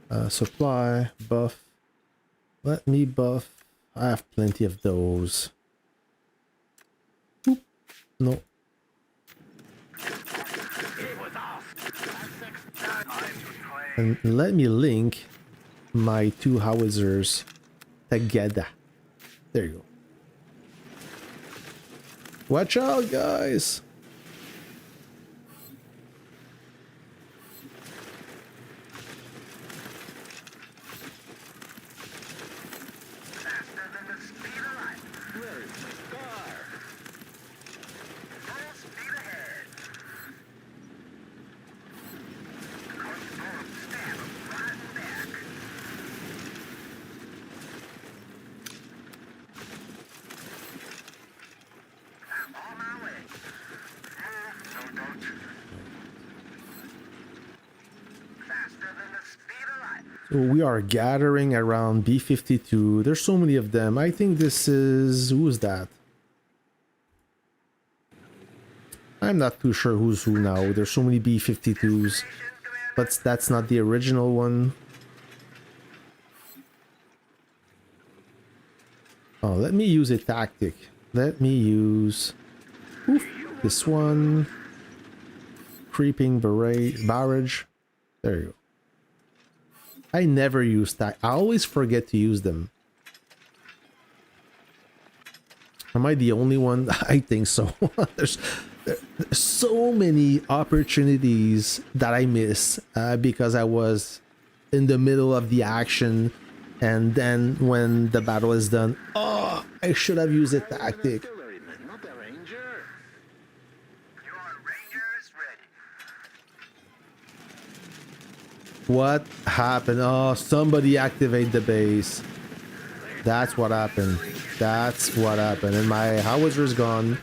my way. Supply, buff. Let me buff. I have plenty of those. Oop. No. It was off. And let me link my 2 howitzers together. There you go. Watch out, guys! Faster than the speed of light. Where's my car? Full speed ahead. Confirm stand right back. I'm on my way. Don't. Faster than the speed of light. So we are gathering around B-52. There's so many of them. I think this is... Who is that? I'm not too sure who's who now. There's so many B-52s. But that's not the original one. Oh, let me use a tactic. Let me use... Oof, this one. Creeping barrage. There you go. I never use that. I always forget to use them. Am I the only one? I think so. there's so many opportunities that I miss because I was in the middle of the action, and then when the battle is done, oh, I should have used a tactic. Not a ranger. You want rangers? What happened? Oh, somebody activate the base. That's what happened. That's what happened. And my howitzer is gone.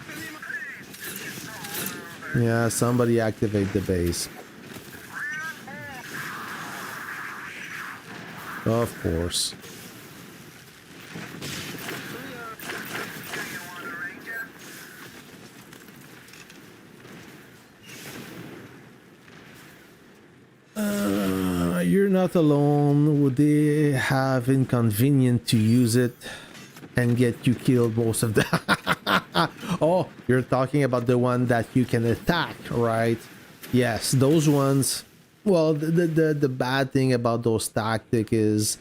Yeah, somebody activate the base. Of course. You're not alone. Would they have inconvenient to use it and get you killed most of the... Oh, you're talking about the one that you can attack, right? Yes, those ones. Well, the bad thing about those tactics is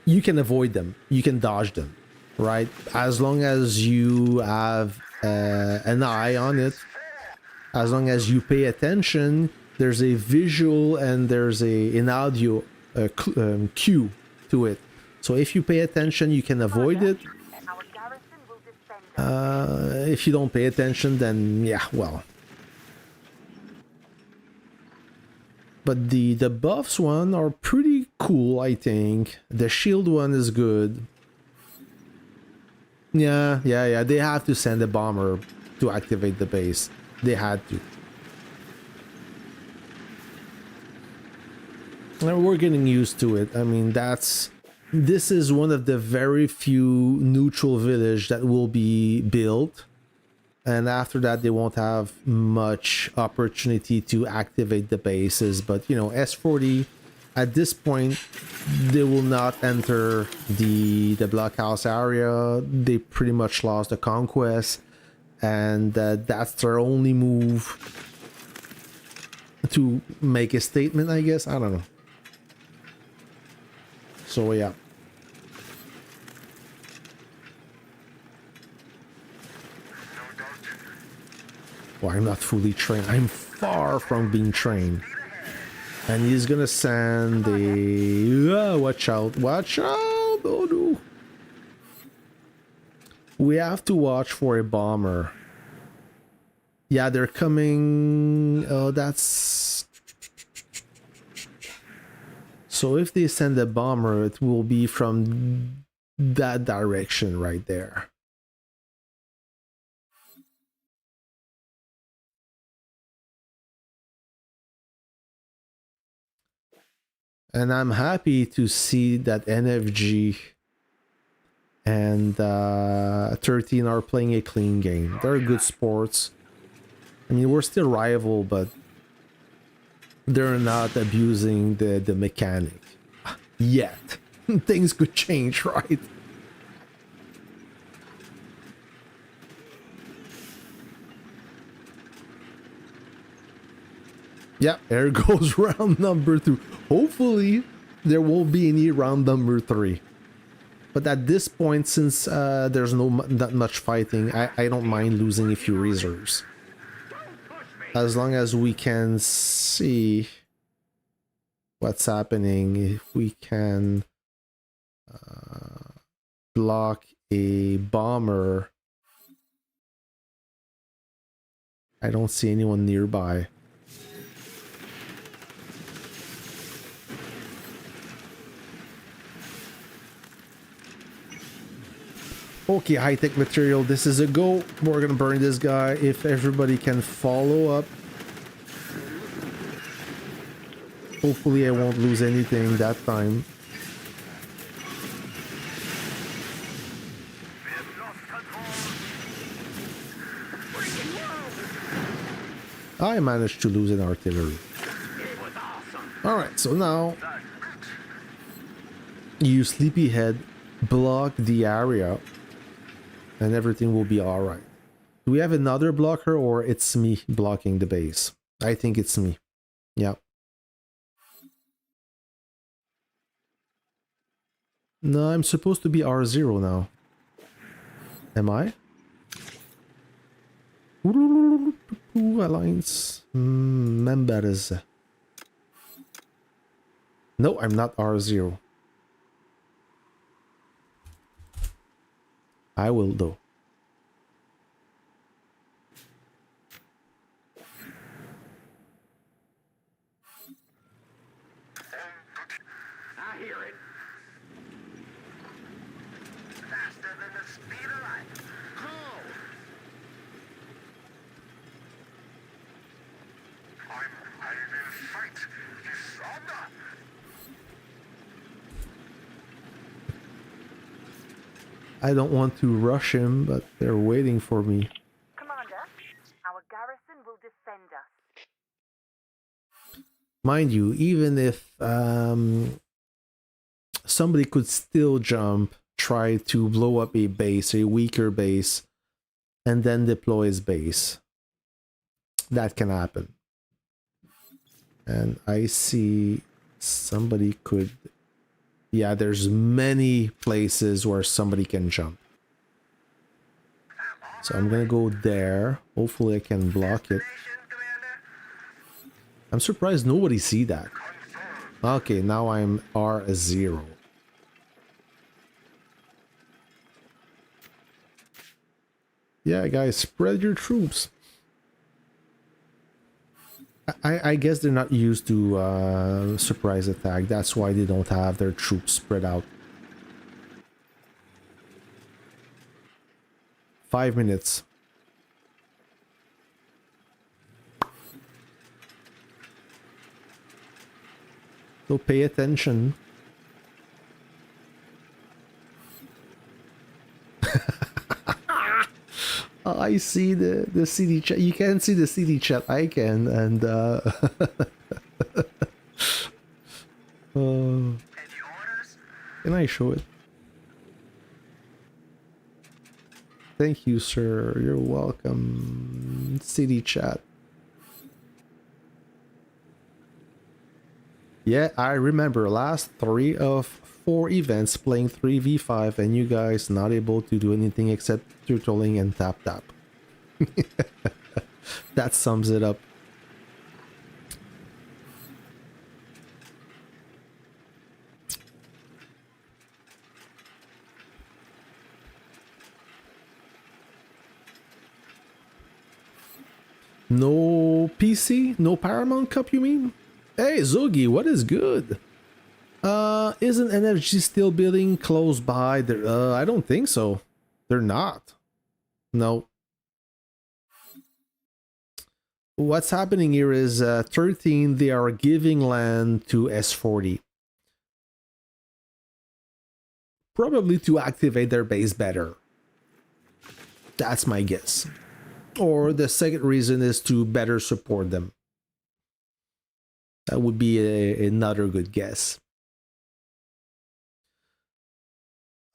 you can avoid them. You can dodge them, right? As long as you have an eye on it, as long as you pay attention, there's a visual and there's an audio cue to it. So if you pay attention, you can avoid it. If you don't pay attention, then yeah, well. But the buffs one are pretty cool, I think. The shield one is good. Yeah. They have to send a bomber to activate the base. They had to. And we're getting used to it. I mean, this is one of the very few neutral village that will be built. And after that, they won't have much opportunity to activate the bases. But, you know, S40, at this point, they will not enter the blockhouse area. They pretty much lost the conquest. And that's their only move to make a statement, I guess. I don't know. So, yeah. Well, I'm not fully trained. I'm far from being trained. And he's gonna send a... watch out. Watch out! Oh, no. We have to watch for a bomber. Yeah, they're coming... Oh, that's... So if they send a bomber, it will be from that direction right there. And I'm happy to see that NFG and 13 are playing a clean game. They're good sports. I mean, we're still rival, but they're not abusing the mechanic yet. Things could change, right? Yeah, there goes round number 2. Hopefully, there won't be any round number 3. But at this point, since there's not much fighting, I don't mind losing a few reserves. As long as we can see what's happening, if we can block a bomber. I don't see anyone nearby. Okay, high-tech material, this is a go. We're gonna burn this guy if everybody can follow up. Hopefully I won't lose anything that time. I managed to lose an artillery. Alright, so now you sleepyhead block the area and everything will be alright. Do we have another blocker or it's me blocking the base? I think it's me. Yeah. No, I'm supposed to be R0 now. Am I? Alliance members. No, I'm not R0. I will though. I don't want to rush him, but they're waiting for me. Commander, our garrison will defend us. Mind you, even if somebody could still jump, try to blow up a base, a weaker base, and then deploy his base. That can happen. And I see somebody could... Yeah, there's many places where somebody can jump. So I'm gonna go there. Hopefully I can block it. I'm surprised nobody see that. Okay, now I'm R0. Yeah, guys, spread your troops. I guess they're not used to surprise attack. That's why they don't have their troops spread out. 5 minutes. So pay attention. I see the CD chat. You can't see the CD chat. I can, and can I show it? Thank you, sir. You're welcome. CD chat. Yeah, I remember last 3 of 4 events playing 3v5 and you guys not able to do anything except turtling and tap. That sums it up. No PC? No Paramount Cup, you mean? Hey, Zogi, what is good? Isn't NFG still building close by? I don't think so. They're not. No. What's happening here is 13, they are giving land to S40. Probably to activate their base better. That's my guess. Or the second reason is to better support them. That would be another good guess.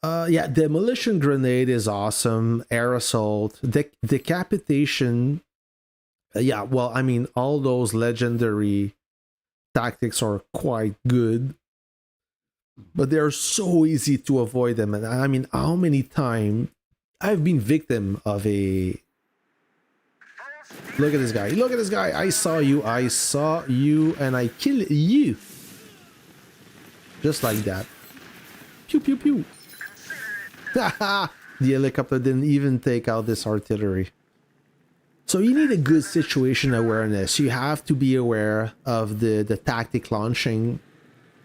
Yeah, demolition grenade is awesome. Air assault, decapitation. Yeah, well, I mean, all those legendary tactics are quite good, but they're so easy to avoid them. And I mean, how many times I've been victim of a... Look at this guy. Look at this guy. I saw you, and I kill you. Just like that. Pew, pew, pew. The helicopter didn't even take out this artillery. So you need a good situation awareness. You have to be aware of the tactic launching.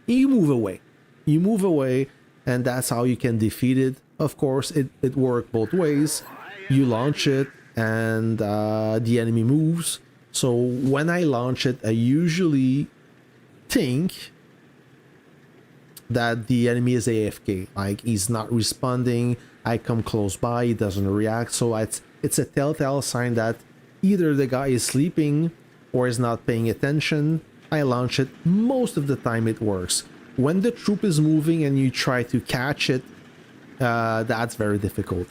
You move away. You move away, and that's how you can defeat it. Of course, it works both ways. You launch it, and the enemy moves. So when I launch it, I usually think that the enemy is AFK, like he's not responding. I come close by, he doesn't react, so it's a telltale sign that either the guy is sleeping or is not paying attention. I launch it. Most of the time it works. When the troop is moving and you try to catch it, that's very difficult.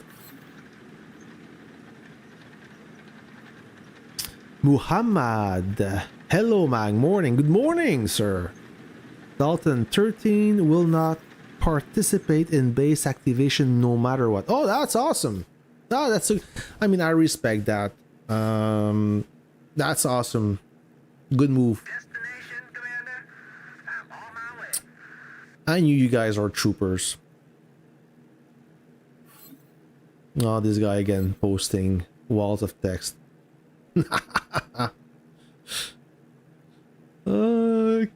Muhammad, hello Mag, morning. Good morning, sir. Dalton, 13 will not participate in base activation no matter what. Oh, that's awesome. Oh, that's I mean, I respect that. That's awesome. Good move. Destination, Commander. I'm on my way. I knew you guys are troopers. Oh, this guy again posting walls of text.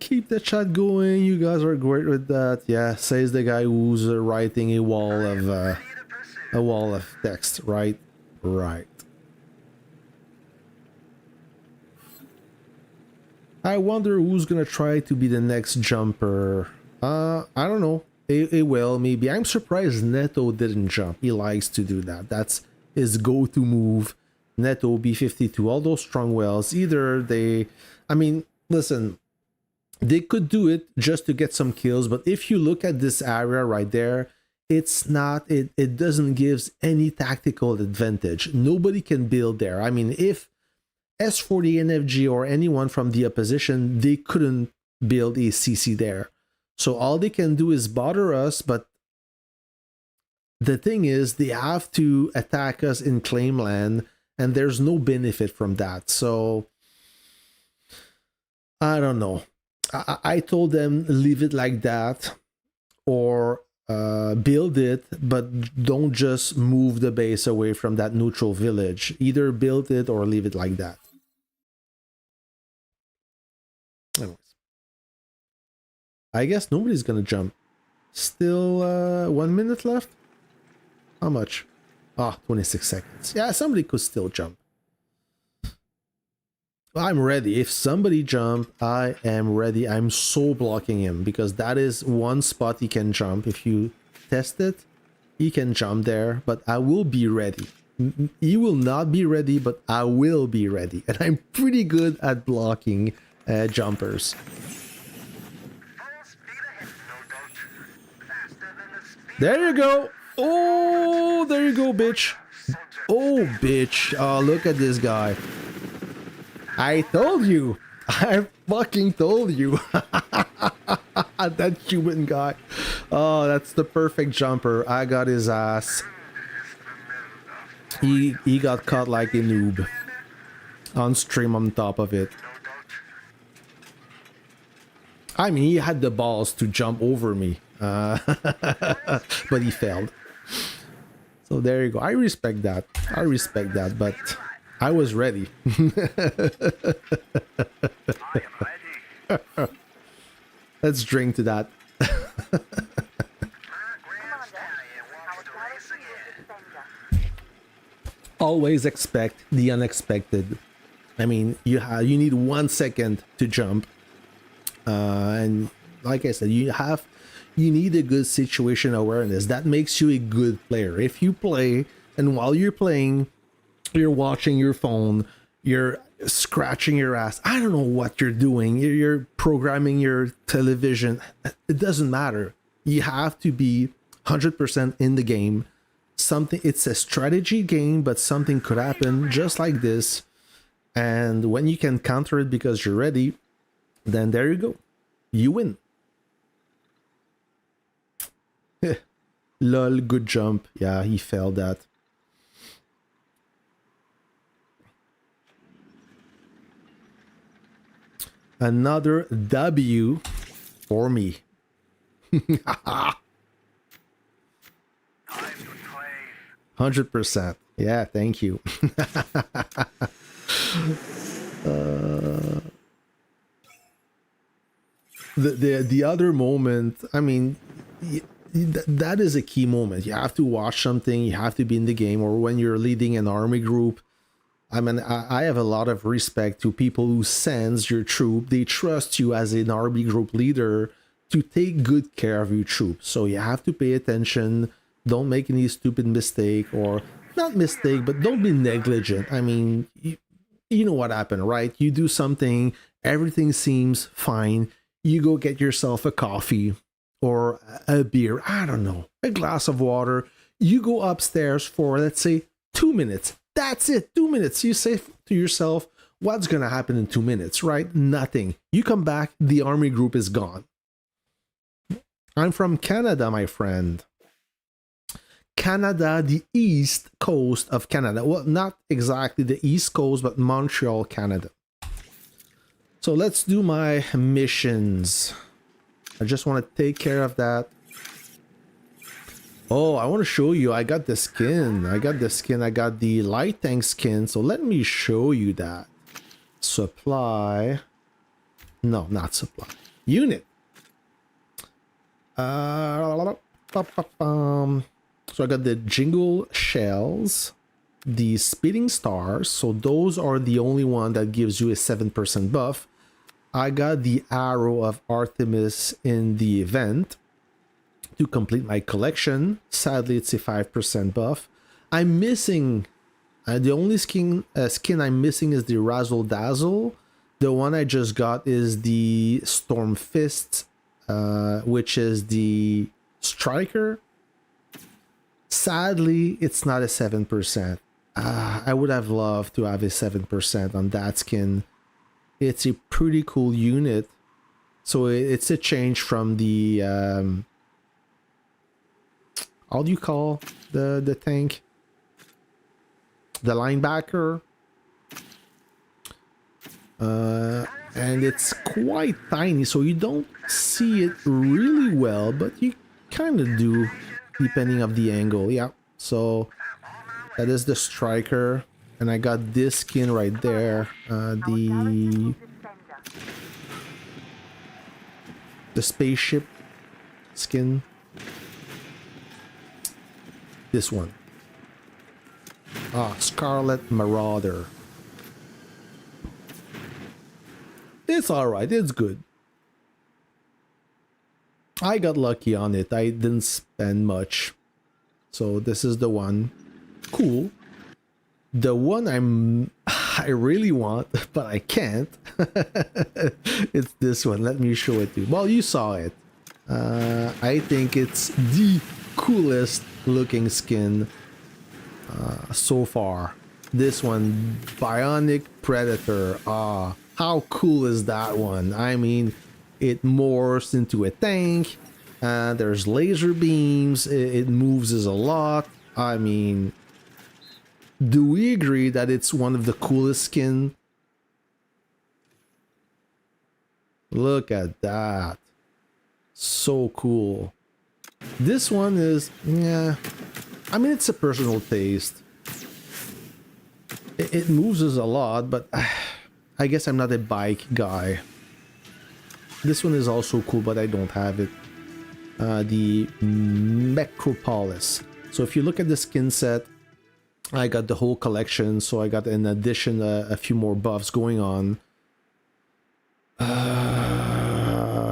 Keep the chat going. You guys are great with that. Yeah, says the guy who's writing a wall of text. Right. I wonder who's gonna try to be the next jumper. I don't know. It will, maybe. I'm surprised Neto didn't jump. He likes to do that. That's his go-to move. Neto, B52, all those strong wells. Either they... I mean, listen, they could do it just to get some kills, but if you look at this area right there, it's not... It doesn't give any tactical advantage. Nobody can build there. I mean, if S40 NFG or anyone from the opposition, they couldn't build a CC there. So all they can do is bother us, but the thing is, they have to attack us in claim land, and there's no benefit from that. So, I don't know. I told them, leave it like that, or build it, but don't just move the base away from that neutral village. Either build it or leave it like that. Anyways. I guess nobody's gonna jump. Still 1 minute left? How much? Ah, 26 seconds. Yeah, somebody could still jump. I'm ready. If somebody jump, I am ready. I'm so blocking him because that is one spot he can jump. If you test it, he can jump there, but I will be ready. He will not be ready, but I will be ready. And I'm pretty good at blocking jumpers. There you go. Oh, there you go, bitch. Oh, bitch. Oh, look at this guy. I told you. I fucking told you. That human guy. Oh, that's the perfect jumper. I got his ass. He got caught like a noob. On stream on top of it. I mean, he had the balls to jump over me. But he failed. So there you go. I respect that. I respect that, but I was ready. Let's drink to that. Always expect the unexpected. I mean, you need 1 second to jump. And like I said, you need a good situation awareness. That makes you a good player. If you play and while you're playing, you're watching your phone, you're scratching your ass, I don't know what you're doing, you're programming your television, it doesn't matter. You have to be 100% in the game. It's a strategy game, but something could happen just like this. And when you can counter it because you're ready, then there you go. You win. Lol, good jump. Yeah, he failed that. Another W for me. 100%. Yeah, thank you. The other moment, I mean, that is a key moment. You have to watch something, you have to be in the game, or when you're leading an army group. I mean, I have a lot of respect to people who sends your troop. They trust you as an army group leader to take good care of your troop. So you have to pay attention. Don't make any stupid mistake, or not mistake, but don't be negligent. I mean, you know what happened, right? You do something, everything seems fine. You go get yourself a coffee or a beer, I don't know, a glass of water. You go upstairs for, let's say, 2 minutes. That's it, 2 minutes. You say to yourself, what's going to happen in 2 minutes, right? Nothing. You come back, the army group is gone. I'm from Canada, my friend. Canada, the east coast of Canada. Well, not exactly the east coast, but Montreal, Canada. So let's do my missions. I just want to take care of that. Oh, I want to show you. I got the skin. I got the light tank skin. So let me show you that. Supply. No, not supply. Unit. So I got the jingle shells, the speeding stars. So those are the only one that gives you a 7% buff. I got the arrow of Artemis in the event. to complete my collection. Sadly, it's a 5% buff. I'm missing the only skin I'm missing is the Razzle Dazzle. The one I just got is the Storm Fist, which is the Striker. Sadly, it's not a 7%. I would have loved to have a 7% on that skin. It's a pretty cool unit. So it's a change from the how do you call the tank? The linebacker. And it's quite tiny, so you don't see it really well, but you kind of do depending of the angle. Yeah, so that is the Striker, and I got this skin right there, the spaceship skin, this one. Scarlet Marauder. It's alright, it's good. I got lucky on it, I didn't spend much. So this is the one. Cool. The one I really want, but I can't. It's this one, let me show it to you. Well, you saw it. I think it's the coolest looking skin so far. This one, Bionic Predator. How cool is that one? I mean, it morphs into a tank. There's laser beams. It moves a lot. I mean, do we agree that it's one of the coolest skin? Look at that. So cool. This one is, yeah, I mean, it's a personal taste. It moves a lot, but I guess I'm not a bike guy. This one is also cool, but I don't have it. The Necropolis. So if you look at the skin set, I got the whole collection, so I got in addition a few more buffs going on.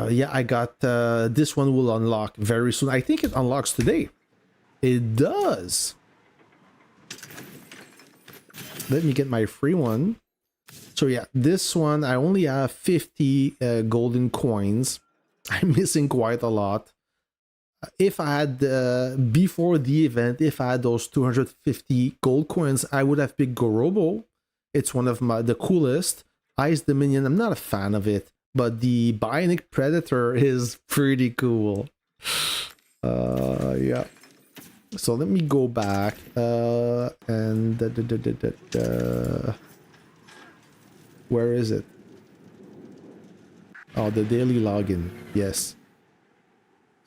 Yeah, I got this one will unlock very soon. I think it unlocks today. It does. Let me get my free one. So yeah, this one I only have 50 golden coins. I'm missing quite a lot. If I had before the event, if I had those 250 gold coins, I would have picked Gorobo. It's one of the coolest. Ice Dominion, I'm not a fan of it, but the Bionic Predator is pretty cool. Yeah. So let me go back and where is it? Oh, the daily login. Yes.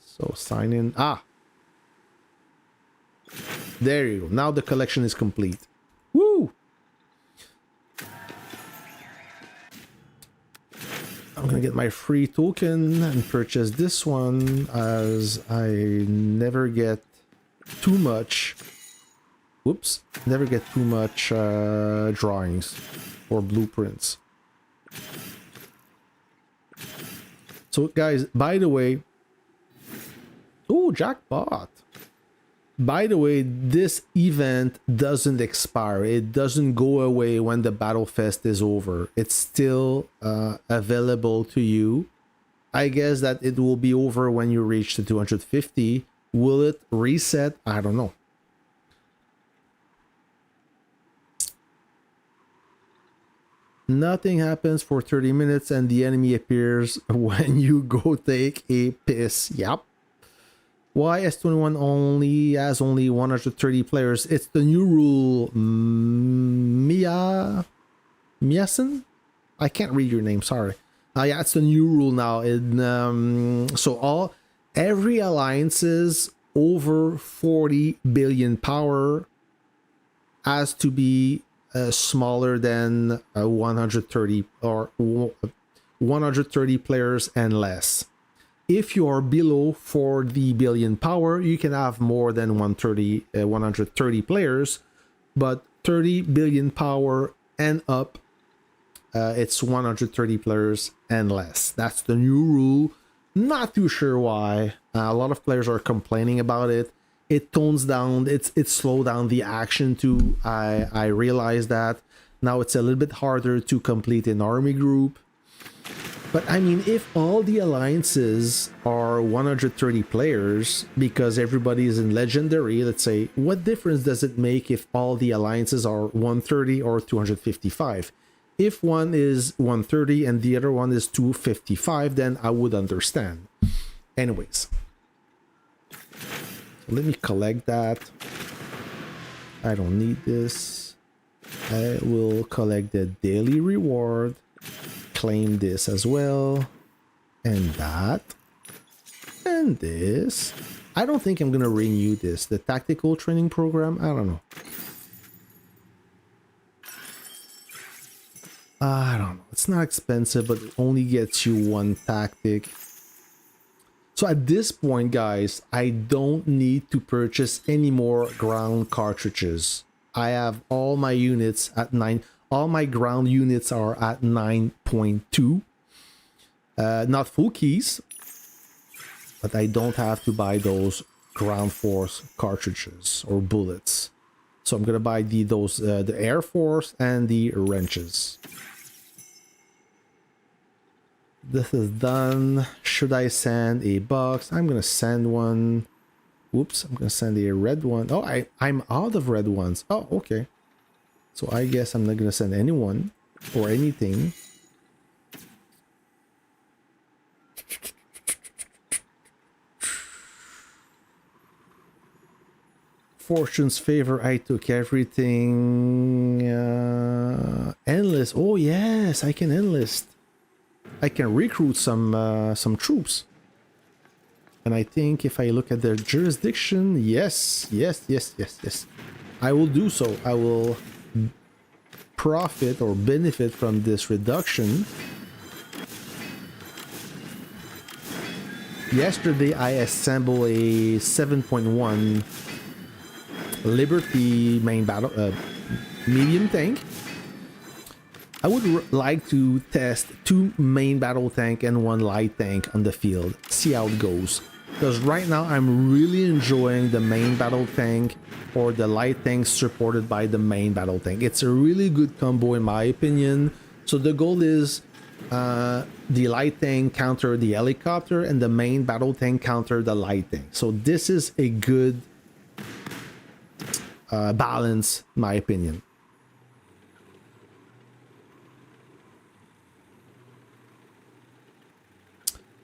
So sign in. There you go. Now the collection is complete. Woo! I'm gonna get my free token and purchase this one, as I never get too much. Whoops! Never get too much drawings or blueprints. So guys, by the way, oh, jackpot. By the way, this event doesn't expire. It doesn't go away when the Battle Fest is over. It's still available to you. I guess that it will be over when you reach the 250. Will it reset? I don't know. Nothing happens for 30 minutes and the enemy appears when you go take a piss. Yep. Why S21 only has only 130 players? It's the new rule. Miasen? I can't read your name, sorry. Yeah, it's the new rule now. So every alliances over 40 billion power has to be smaller than 130 or 130 players and less. If you are below 40 billion power, you can have more than 130 players, but 30 billion power and up, it's 130 players and less. That's the new rule. Not too sure why. A lot of players are complaining about it. It tones down, it slowed down the action too. I realize that. Now it's a little bit harder to complete an army group. But I mean, if all the alliances are 130 players, because everybody is in legendary, let's say, what difference does it make if all the alliances are 130 or 255? If one is 130 and the other one is 255, then I would understand. Anyways. Let me collect that. I don't need this. I will collect the daily reward. Claim this as well. And that. And this. I don't think I'm going to renew this. The tactical training program. I don't know. I don't know. It's not expensive, but it only gets you one tactic. So at this point, guys, I don't need to purchase any more ground cartridges. I have all my units at 9. All my ground units are at 9.2. Not full keys, but I don't have to buy those ground force cartridges or bullets. So I'm gonna buy the Air Force and the wrenches. This is done. Should I send a box? I'm gonna send one. Whoops, I'm gonna send a red one. Oh, I'm out of red ones. Oh, okay. So I guess I'm not gonna send anyone or anything. Fortune's favor, I took everything. Enlist. Oh yes, I can enlist. I can recruit some troops. And I think if I look at their jurisdiction, yes. I will do so. I will profit or benefit from this reduction. Yesterday I assembled a 7.1 Liberty main battle medium tank. I would like to test 2 main battle tank and 1 light tank on the field, see how it goes. Because right now I'm really enjoying the main battle tank or the light tank supported by the main battle tank. It's a really good combo in my opinion. So the goal is the light tank counter the helicopter and the main battle tank counter the light tank. So this is a good balance in my opinion.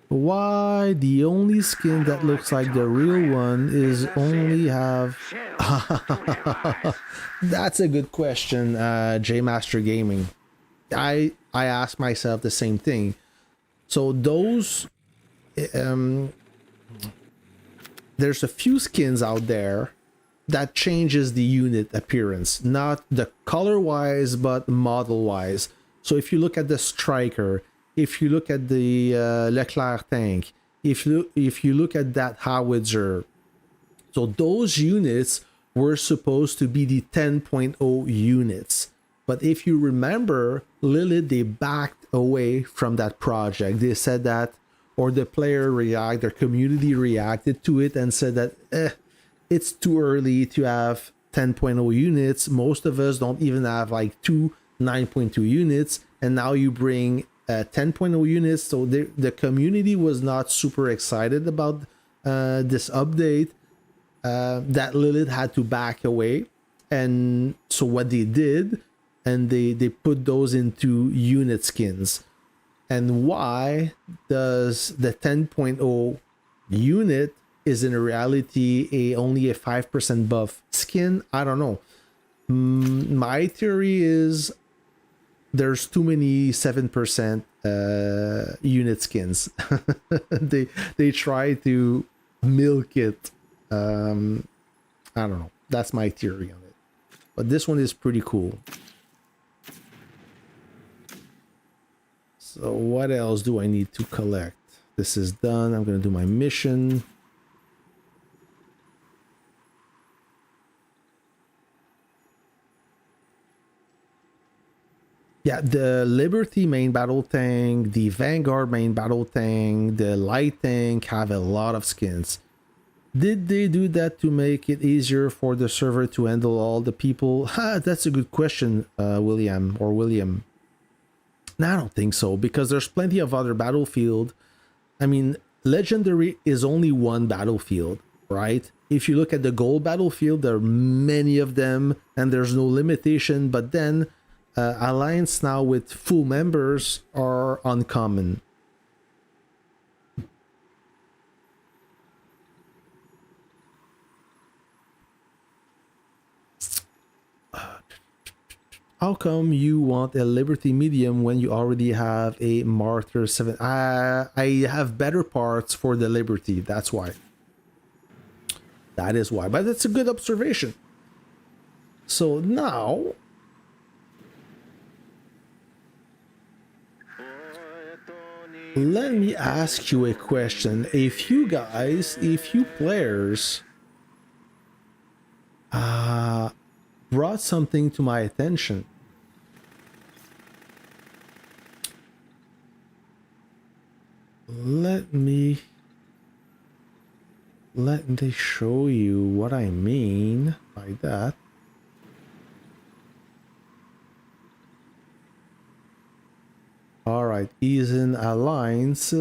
Why the only skin that looks like the real one is only have... That's a good question, J Master Gaming. I asked myself the same thing. So those there's a few skins out there that changes the unit appearance, not the color wise but model wise. So if you look at the Striker, if you look at the Leclerc tank, if you look at that howitzer, so those units were supposed to be the 10.0 units. But if you remember, Lilith, they backed away from that project. They said that, or the player their community reacted to it and said that it's too early to have 10.0 units. Most of us don't even have like 2 9.2 units, and now you bring 10.0 units. So the community was not super excited about this update. That Lilith had to back away, and so what they did, and they put those into unit skins. And why does the 10.0 unit is in reality only a 5% buff skin? I don't know. My theory is there's too many 7% unit skins. they try to milk it. I don't know. That's my theory on it. But this one is pretty cool. So what else do I need to collect? This is done. I'm going to do my mission. Yeah, the Liberty main battle tank, the Vanguard main battle tank, the Light tank have a lot of skins. Did they do that to make it easier for the server to handle all the people? That's a good question, William. No, I don't think so, because there's plenty of other battlefield. I mean, Legendary is only one battlefield, right? If you look at the gold battlefield, there are many of them, and there's no limitation, but then Alliance now with full members are uncommon. How come you want a Liberty medium when you already have a Martyr 7? I have better parts for the Liberty, that's why. That is why, but that's a good observation. So now, let me ask you a question. If you players brought something to my attention, let me show you what I mean by that. All right, he's in Alliance.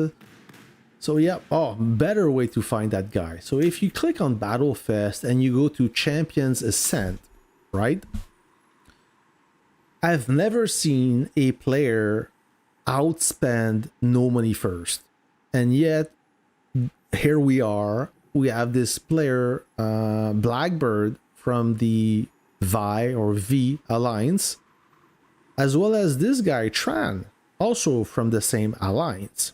So yeah, better way to find that guy. So if you click on Battlefest and you go to Champions Ascent, right? I've never seen a player outspend no money first. And yet, here we are. We have this player, Blackbird, from the V Alliance, as well as this guy, Tran, also from the same Alliance.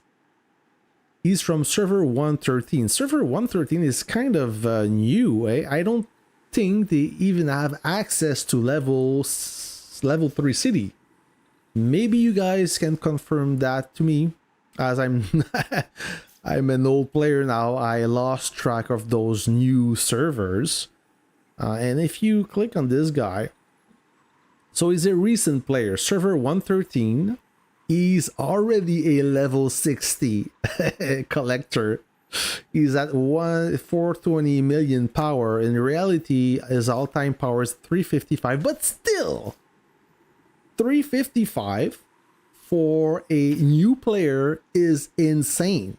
He's from server 113. Server 113 is kind of new, eh? I don't think they even have access to level 3 city. Maybe you guys can confirm that to me, as I'm I'm an old player now. I lost track of those new servers. And if you click on this guy, so he's a recent player, server 113. He's already a level 60 collector. He's at 420 million power. In reality, his all-time power is 355, but still 355 for a new player is insane.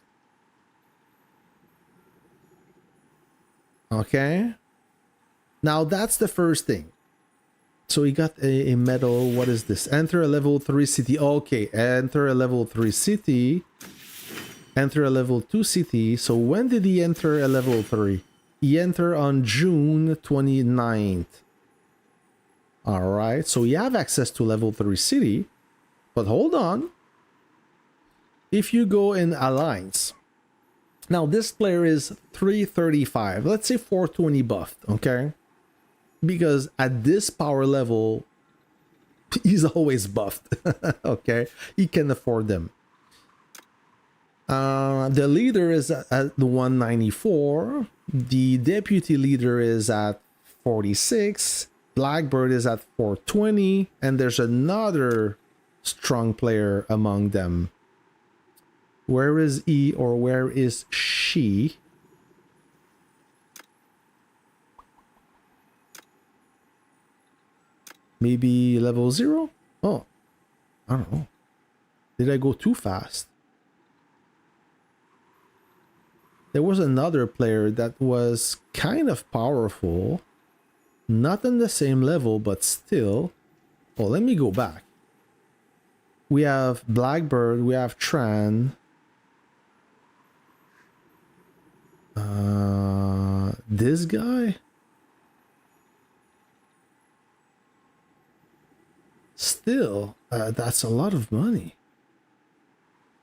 Okay, now that's the first thing. So he got a medal. What is this? Enter a level 3 city. Okay, enter a level 3 city. Enter a level 2 city. So when did he enter a level 3? He entered on June 29th. Alright, so you have access to level 3 city. But hold on. If you go in Alliance. Now this player is 335. Let's say 420 buffed, okay? Because at this power level, he's always buffed. Okay, he can afford them. The leader is at the 194. The deputy leader is at 46. Blackbird is at 420, and there's another strong player among them. Where is he, or where is she? Maybe level 0? Oh, I don't know. Did I go too fast? There was another player that was kind of powerful. Not on the same level, but still. Oh, let me go back. We have Blackbird, we have Tran. This guy? Still, that's a lot of money.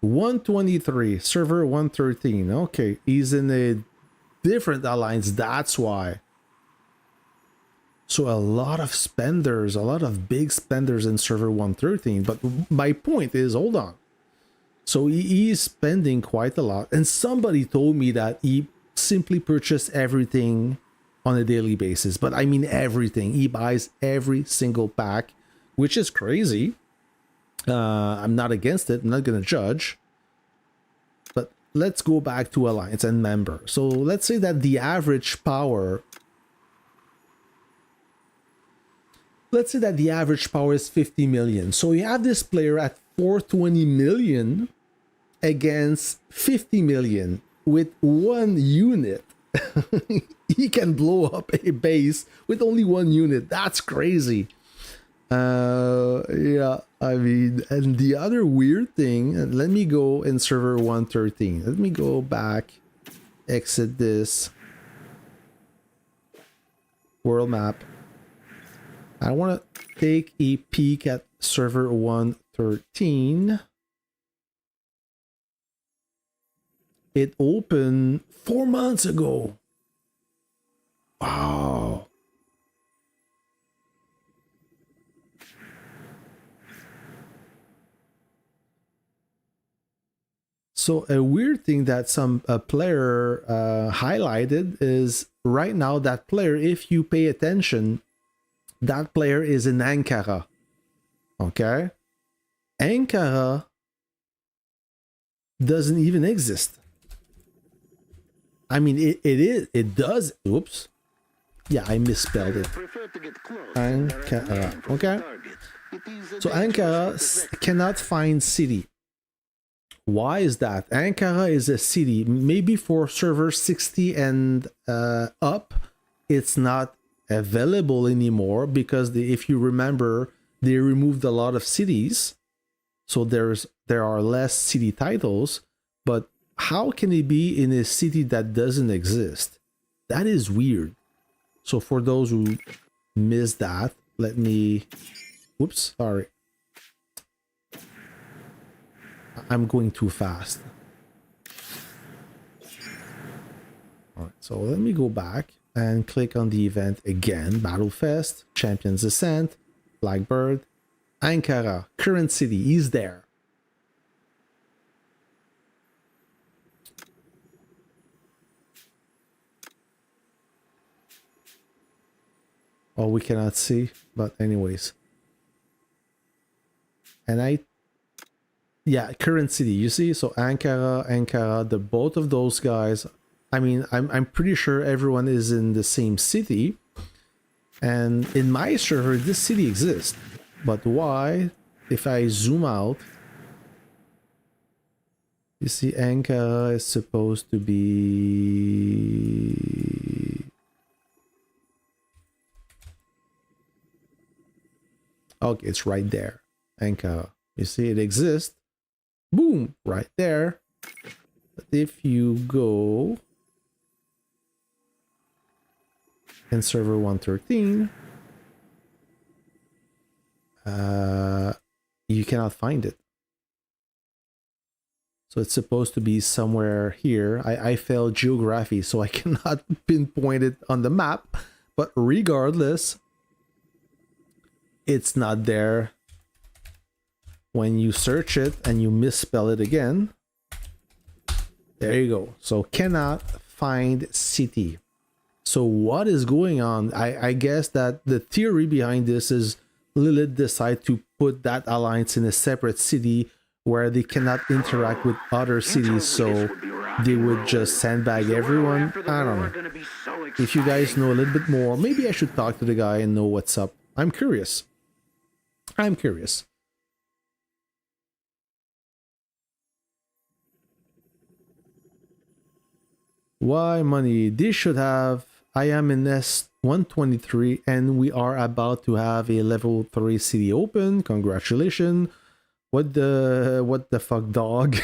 123, server 113. Okay, he's in a different alliance, that's why. So a lot of spenders, a lot of big spenders in server 113. But my point is, hold on. So he is spending quite a lot. And somebody told me that he simply purchased everything on a daily basis. But I mean everything. He buys every single pack, which is crazy. I'm not against it. I'm not gonna judge. But let's go back to alliance and member. So let's say that the average power. Let's say that the average power is 50 million. So you have this player at 420 million against 50 million with one unit. He can blow up a base with only one unit. That's crazy. Yeah, I mean, and the other weird thing, let me go in server 113. Let me go back, exit this world map. I want to take a peek at server 113. It opened 4 months ago. Wow. So a weird thing that some player highlighted is right now that player, if you pay attention, that player is in Ankara. Okay? Ankara doesn't even exist. I mean, it does. Oops. Yeah, I misspelled it. Ankara. Okay? So Ankara cannot find city. Why is that? Ankara is a city. Maybe for server 60 and up, it's not available anymore because if you remember, they removed a lot of cities, so there are less city titles. But how can it be in a city that doesn't exist? That is weird. So for those who missed that, let me. Oops, sorry. I'm going too fast. All right, so let me go back and click on the event again. Battlefest, Champions Ascent, Blackbird, Ankara, current city is there. Oh, we cannot see, but anyways. And yeah, current city, you see? So Ankara, the both of those guys. I mean, I'm pretty sure everyone is in the same city. And in my server, this city exists. But why? If I zoom out, you see Ankara is supposed to be... Okay, it's right there. Ankara. You see, it exists. Boom! Right there. But if you go in server 113, you cannot find it. So it's supposed to be somewhere here. I failed geography, so I cannot pinpoint it on the map. But regardless, it's not there. When you search it and you misspell it again, there you go. So cannot find city. So what is going on? I guess that the theory behind this is Lilith decide to put that alliance in a separate city where they cannot interact with other cities, so they would just sandbag everyone. I don't know. If you guys know a little bit more, maybe I should talk to the guy and know what's up. I'm curious. I'm curious. Why money? They should have. I am in S123 and we are about to have a level 3 city open. Congratulations. What the fuck, dog?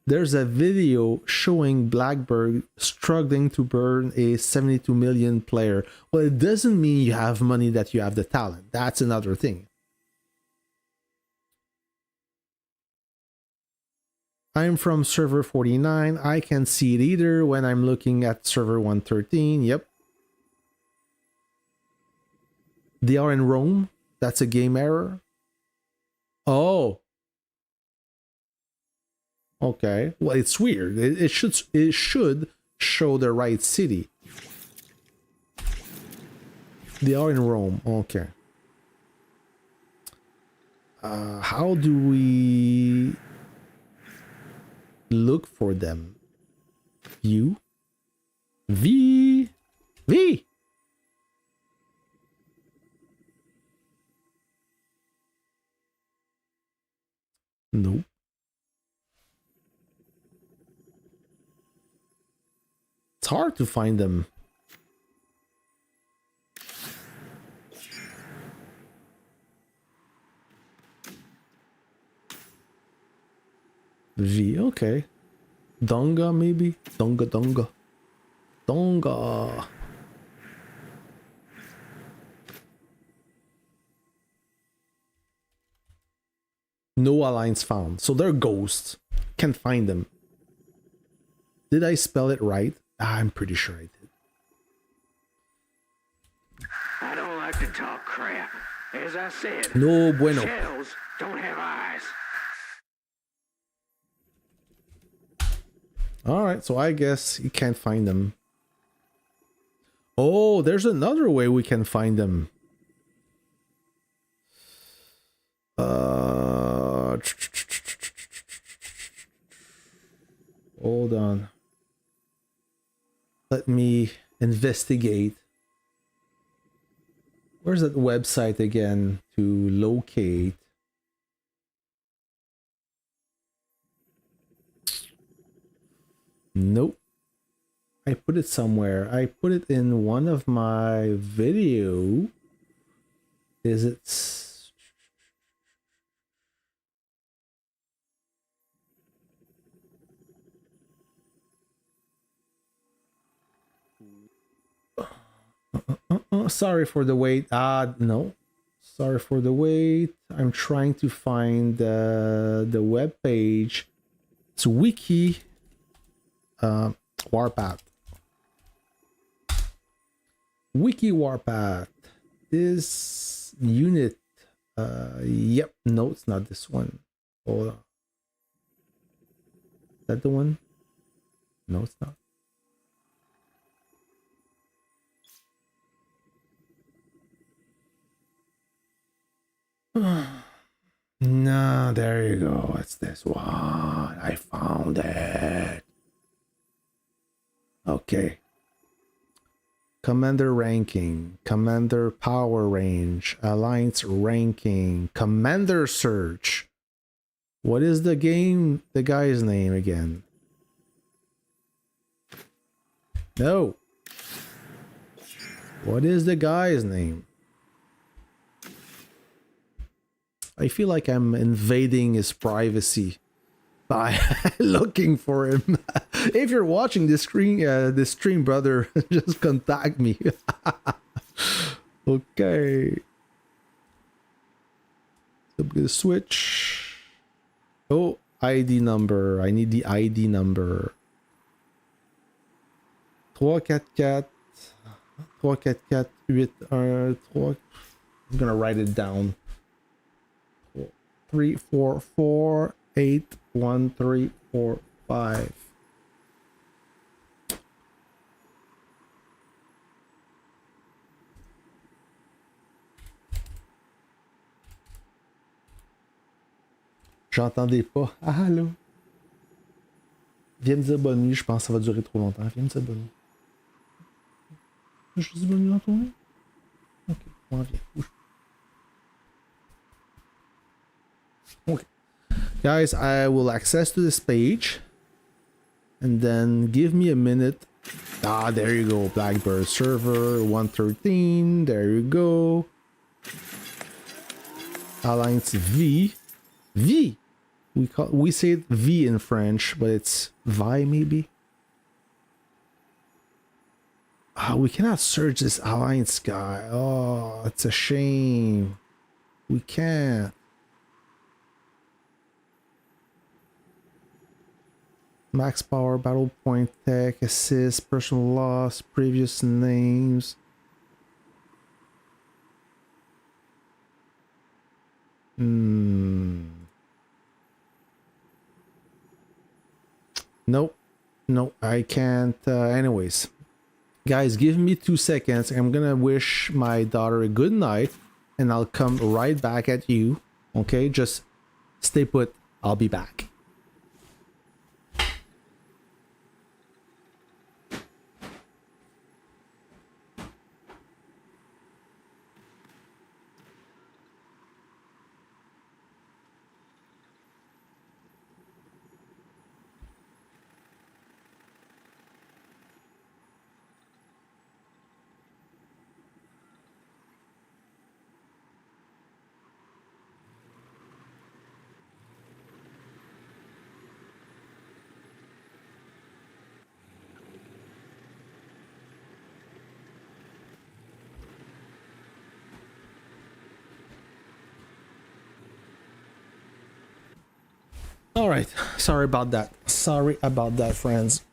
There's a video showing Blackbird struggling to burn a 72 million player. Well, it doesn't mean you have money that you have the talent. That's another thing. I'm from server 49. I can see it either when I'm looking at server 113. Yep. They are in Rome. That's a game error. Oh. Okay. Well, it's weird. It should show the right city. They are in Rome. Okay. How do we look for them? View? V? V? Nope. It's hard to find them. V, okay. Donga, maybe? Donga, donga. Donga. No alliance found. So they're ghosts. Can't find them. Did I spell it right? I'm pretty sure I did. I don't like to talk crap. As I said, No bueno. shells don't have eyes. Alright, so I guess you can't find them. Oh, there's another way we can find them. Hold on. Let me investigate. Where's that website again to locate? Nope. I put it somewhere. I put it in one of my video. Is it? Sorry for the wait. No. Sorry for the wait. I'm trying to find the web page. It's wiki Warpath. Wiki Warpath. This unit. Yep. No, it's not this one. Hold on. Is that the one? No, it's not. No, there you go. It's this one. I found it. Okay. Commander ranking, commander power range, alliance ranking, commander search. What is the guy's name again? No. What is the guy's name? I feel like I'm invading his privacy by looking for him. If you're watching this stream, brother, just contact me. Okay. So I'm gonna switch. Oh, ID number. I need the ID number. 344 344 81 3. I'm gonna write it down. 344 81345. J'entendais pas. Ah, allô? Viens me dire bonne nuit, je pense que ça va durer trop longtemps. Viens me dire bonne nuit. Je dis bonne nuit en tournée? Ok, on vient. Okay. Guys, I will access to this page and then give me a minute. Ah, there you go. Blackbird server 113. There you go. Alliance V. V. We say it V in French, but it's Vi maybe. Ah, we cannot search this alliance guy. Oh, it's a shame. We can't. Max power, battle point, tech, assist, personal loss, previous names. Nope. No, I can't. Anyways, guys, give me 2 seconds. I'm gonna wish my daughter a good night, and I'll come right back at you Okay, just stay put. I'll be back. All right, sorry about that. Sorry about that, friends.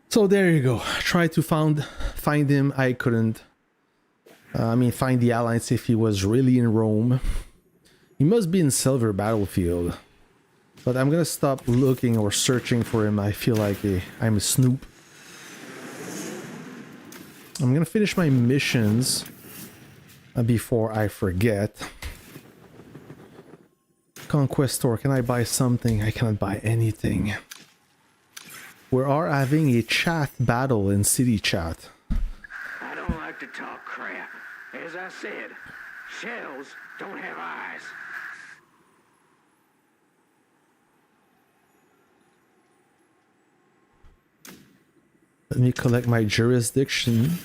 So there you go. Try to find him. I couldn't. Find the alliance if he was really in Rome. He must be in Silver Battlefield. But I'm gonna stop looking or searching for him. I feel like I'm a snoop. I'm gonna finish my missions before I forget. Conquest store, can I buy something? I cannot buy anything. We are having a chat battle in city chat. I don't like to talk crap. As I said, shells don't have eyes. Let me collect my jurisdiction.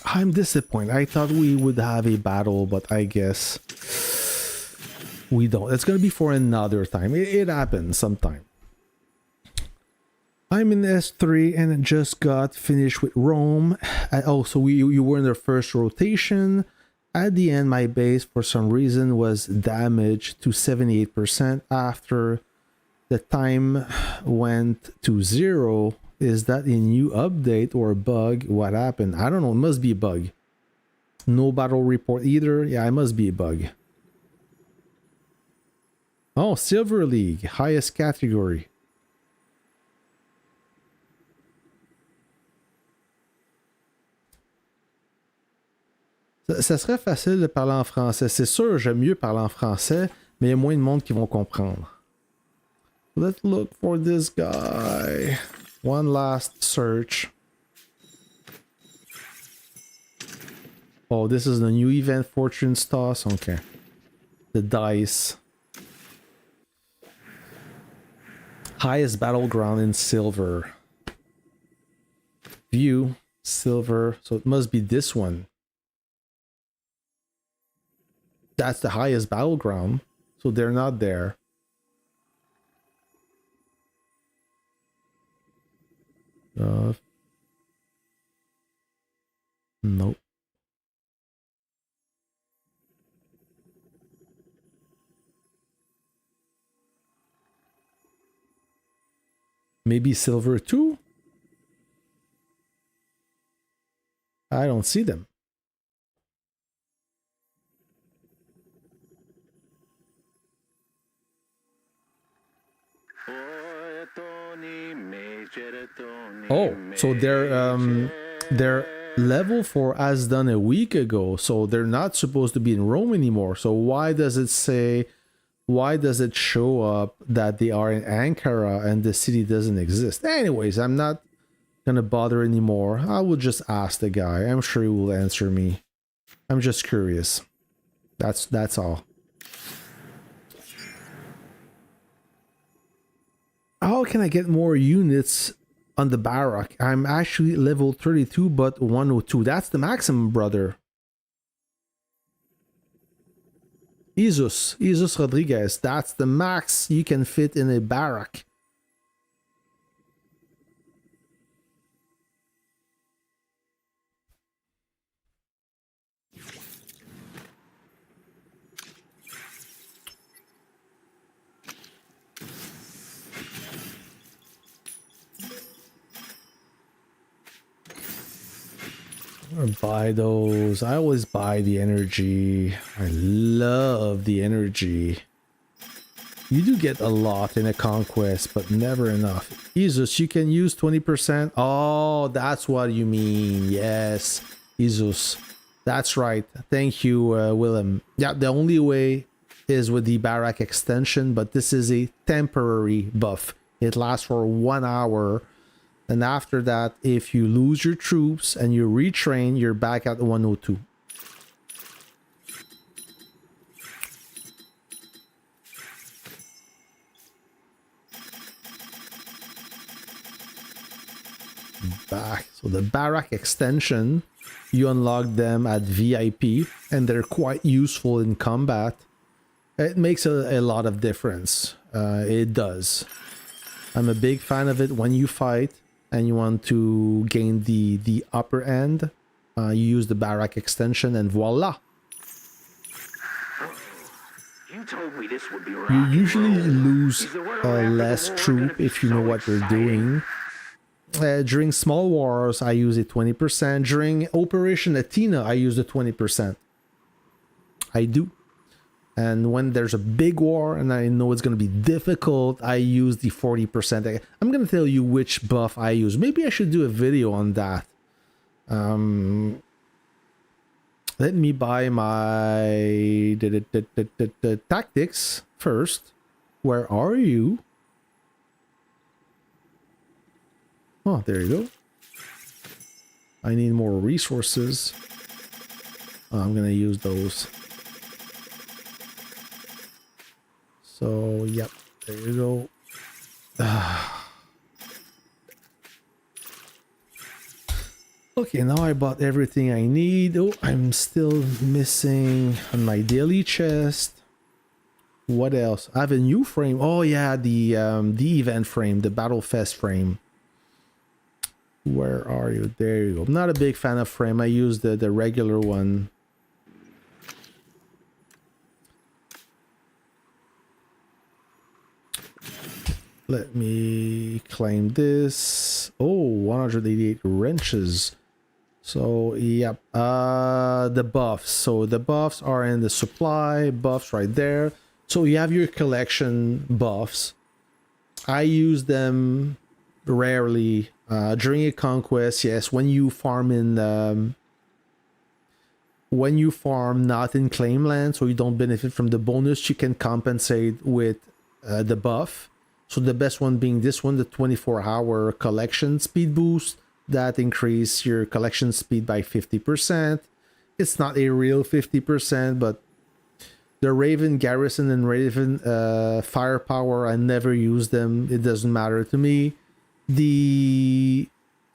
I'm disappointed. I thought we would have a battle, but I guess we don't. It's gonna be for another time. It happens sometime. I'm in S3 and just got finished with Rome. Also, you were in the first rotation. At the end, my base for some reason was damaged to 78% after the time went to 0. Is that a new update or a bug? What happened? I don't know. It must be a bug. No battle report either. Yeah, it must be a bug. Oh, Silver League, highest category. Ça serait facile de parler en français. C'est sûr, j'aime mieux parler en français, mais il y a moins de monde qui vont comprendre. Let's look for this guy. One last search. Oh, this is the new event, Fortune's Toss. Okay. The dice. Highest battleground in silver. View, silver. So it must be this one. That's the highest battleground. So they're not there. Nope. Maybe silver too? I don't see them. Oh, so they're level 4 as done a week ago, so they're not supposed to be in Rome anymore. So why does it show up that they are in Ankara and the city doesn't exist? Anyways, I'm not gonna bother anymore. I will just ask the guy. I'm sure he will answer me. I'm just curious. That's all. How can I get more units on the barrack? I'm actually level 32 but 102. That's the maximum, brother. Jesus Rodriguez, that's the max you can fit in a barrack. Buy those. I always buy the energy. I love the energy. You do get a lot in a conquest, but never enough. Jesus, you can use 20%. Oh, that's what you mean. Yes, Jesus. That's right. Thank you, Willem. Yeah, the only way is with the barrack extension, but this is a temporary buff. It lasts for 1 hour. And after that, if you lose your troops and you retrain, you're back at 102. Back. So the barrack extension, you unlock them at VIP, and they're quite useful in combat. It makes a lot of difference. It does. I'm a big fan of it when you fight and you want to gain the upper end. You use the barrack extension and voila. You told me this would be rock You and usually roll. lose Is the world after less the war troop gonna be if you know so what you're exciting? doing. During small wars, I use it 20%. During Operation Athena, I use the 20%. I do. And when there's a big war and I know it's going to be difficult, I use the 40%. I'm going to tell you which buff I use. Maybe I should do a video on that. Let me buy my the tactics first. Where are you? Oh, there you go. I need more resources. Oh, I'm gonna use those. So, yep, there you go. Okay, now I bought everything I need. Oh, I'm still missing on my daily chest. What else? I have a new frame. Oh yeah, the event frame, the Battle Fest frame. Where are you? There you go. I'm not a big fan of frame. I use the regular one. Let me claim this. Oh, 188 wrenches. So, yep. The buffs. So the buffs are in the supply. Buffs right there. So you have your collection buffs. I use them rarely. During a conquest, yes, when you farm not in claim land, so you don't benefit from the bonus, you can compensate with the buff. So the best one being this one, the 24-hour collection speed boost, that increase your collection speed by 50%. It's not a real 50%, but the Raven Garrison and Raven Firepower, I never use them. It doesn't matter to me. The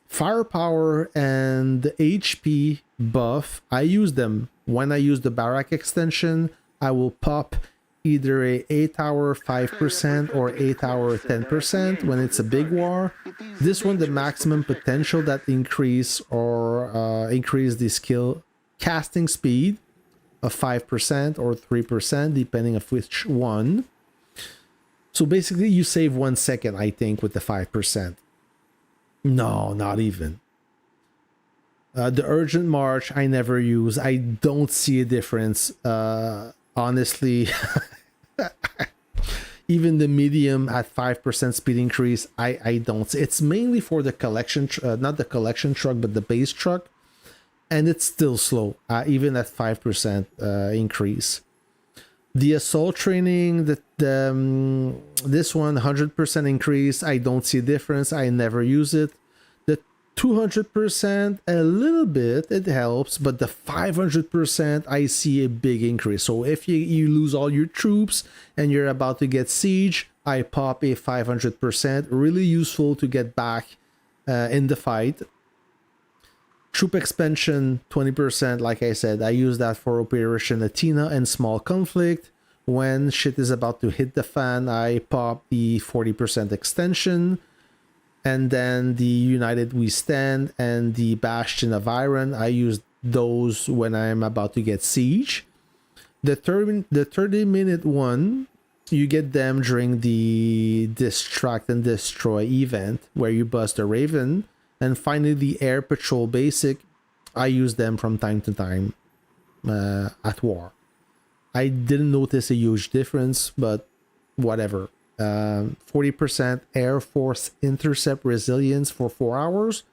Firepower and the HP buff, I use them. When I use the Barrack extension, I will pop either a 8-hour 5% or 8-hour 10% when it's a big war. This one, the maximum potential that increase the skill casting speed of 5% or 3%, depending of which one. So basically you save 1 second, I think, with the 5%. No, not even. The Urgent March, I never use. I don't see a difference. Honestly, even the medium at 5% speed increase, I don't. It's mainly for the collection, not the collection truck, but the base truck. And it's still slow, even at 5% increase. The assault training, this one 100% increase, I don't see a difference. I never use it. The 200%, a little bit, it helps, but the 500%, I see a big increase. So if you lose all your troops and you're about to get siege, I pop a 500%, really useful to get back in the fight. Troop expansion, 20%, like I said, I use that for Operation Athena and small conflict. When shit is about to hit the fan, I pop the 40% extension. And then the United We Stand and the Bastion of Iron, I use those when I'm about to get siege. The 30-minute one, you get them during the Distract and Destroy event, where you bust a Raven. And finally, the Air Patrol Basic, I use them from time to time at war. I didn't notice a huge difference, but whatever. 40% Air Force Intercept Resilience for 4 hours.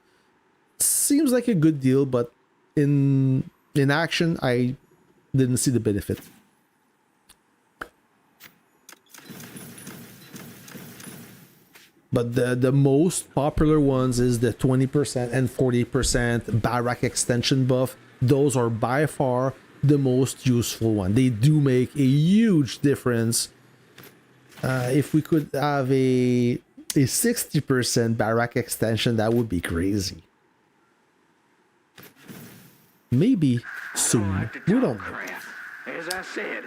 Seems like a good deal, but in In action, I didn't see the benefit. But the most popular ones is the 20% and 40% barrack extension buff. Those are by far the most useful one. They do make a huge difference. If we could have a 60% barrack extension, that would be crazy. Maybe soon. We don't know. As I said,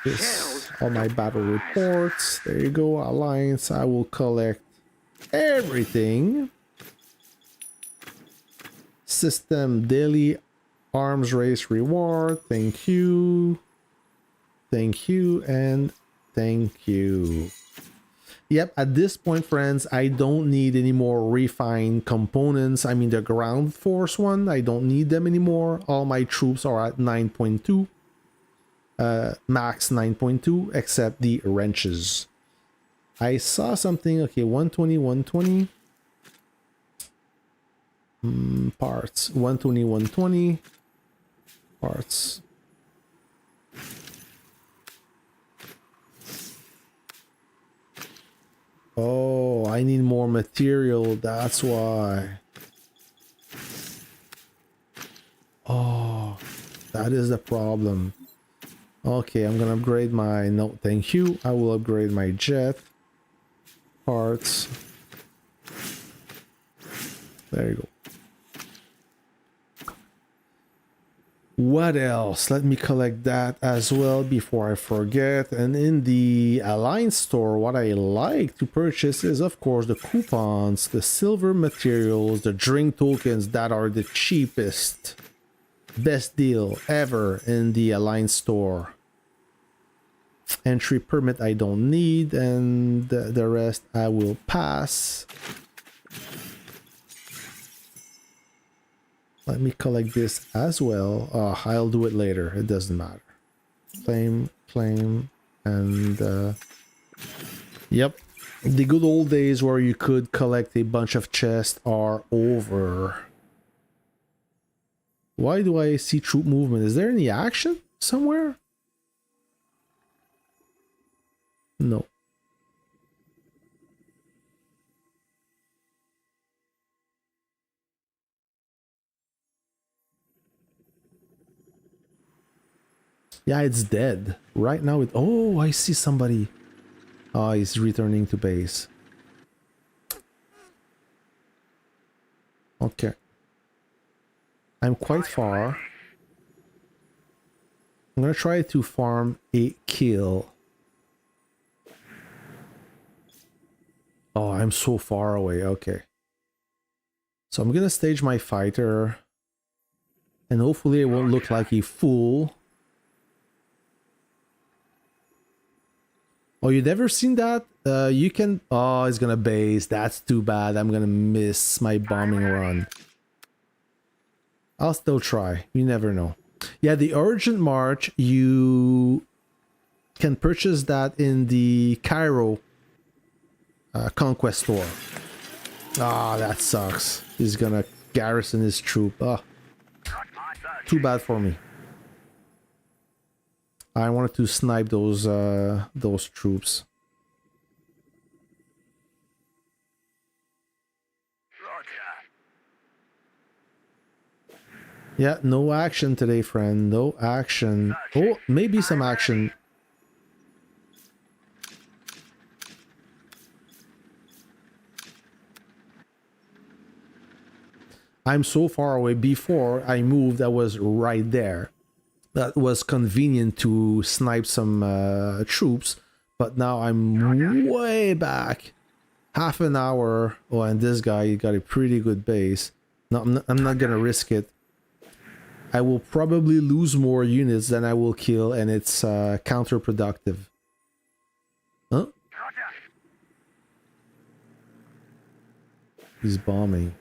This, all my battle reports. There you go. Alliance. I will collect everything. System daily arms race reward. Thank you. Thank you and thank you. Yep, at this point, friends, I don't need any more refined components. I mean, the ground force one, I don't need them anymore. All my troops are at 9.2. Max 9.2, except the wrenches. I saw something. Okay, 120, 120. Parts. 120, 120. Parts. Oh, I need more material. That's why. Oh, that is the problem. Okay, I'm gonna upgrade my... No, thank you. I will upgrade my jet. Parts. There you go. What else? Let me collect that as well before I forget. And in the Alliance store, what I like to purchase is, of course, the coupons, the silver materials, the drink tokens that are the cheapest. Best deal ever in the Alliance store. Entry permit I don't need, and the rest I will pass. Let me collect this as well. Oh, I'll do it later. It doesn't matter. Claim, and yep. The good old days where you could collect a bunch of chests are over. Why do I see troop movement? Is there any action somewhere? No. Yeah, it's dead. Right now it... Oh, I see somebody. Oh, he's returning to base. Okay. I'm quite far. I'm gonna try to farm a kill. Oh, I'm so far away. Okay. So I'm gonna stage my fighter. And hopefully it won't look like a fool. Oh, you never seen that? You can... Oh, he's gonna base. That's too bad. I'm gonna miss my bombing run. I'll still try. You never know. Yeah, the Urgent March, you can purchase that in the Cairo Conquest store. Ah, that sucks. He's gonna garrison his troop. Ah, too bad for me. I wanted to snipe those troops. Yeah, no action today, friend. No action. Oh, maybe some action. I'm so far away. Before I moved, I was right there. That was convenient to snipe some troops, but now I'm way back. Half an hour. Oh, and this guy got a pretty good base. No, I'm not gonna risk it. I will probably lose more units than I will kill, and it's counterproductive. Huh? He's bombing.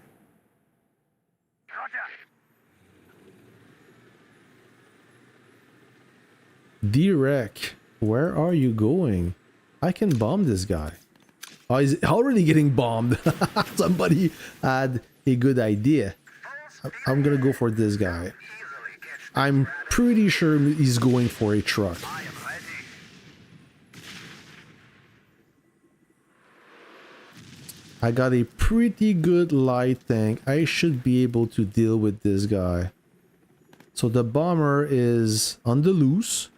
Direct, where are you going? I can bomb this guy. Oh, he's already getting bombed. Somebody had a good idea. I'm gonna go for this guy. I'm pretty sure he's going for a truck. I got a pretty good light tank. I should be able to deal with this guy. So the bomber is on the loose.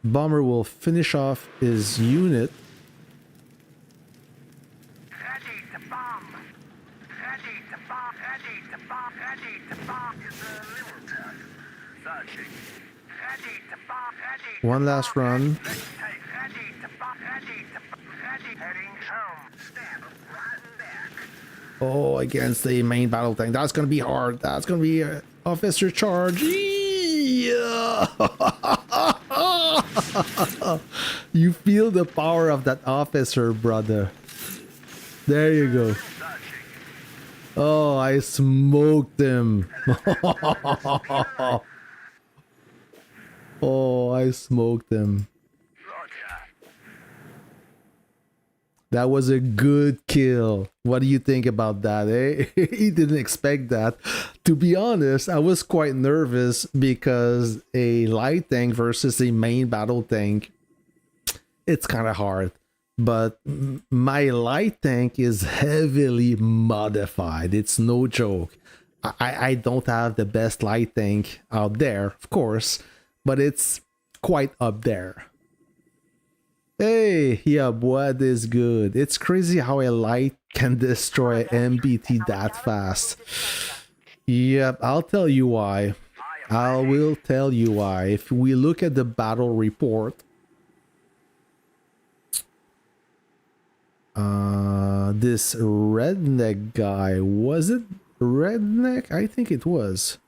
Bomber will finish off his unit. Ready to bomb. Ready to bomb. Ready to bomb. Ready to bomb. Searching. Ready to bomb. Ready. One last run. Ready to bomb. Ready to ready. Heading home. Stand right back. Oh, against the main battle tank. That's gonna be hard. That's gonna be officer charge. Yeah. You feel the power of that officer, brother. There you go. Oh, I smoked him. Oh, I smoked him. That was a good kill. What do you think about that, eh? He didn't expect that. To be honest, I was quite nervous because a light tank versus a main battle tank, it's kind of hard. But my light tank is heavily modified. It's no joke. I don't have the best light tank out there, of course, but it's quite up there. Hey, yeah, what is good? It's crazy how a light can destroy MBT that fast. Yep, I'll tell you why. I will tell you why. If we look at the battle report, this redneck guy, was it redneck? I think it was.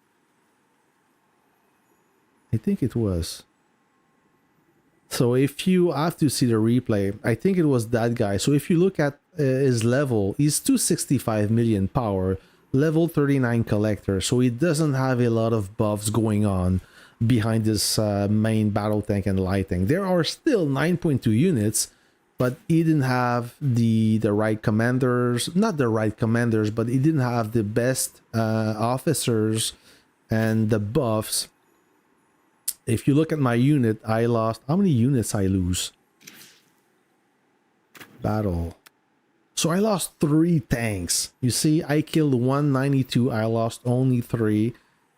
So if you have to see the replay, I think it was that guy. So if you look at his level, he's 265 million power, level 39 collector. So he doesn't have a lot of buffs going on behind this main battle tank and light tank. There are still 9.2 units, but he didn't have the right commanders, not the right commanders, but he didn't have the best officers and the buffs. If you look at my unit, I lost... How many units I lose? Battle. So I lost 3 tanks. You see, I killed 192. I lost only 3.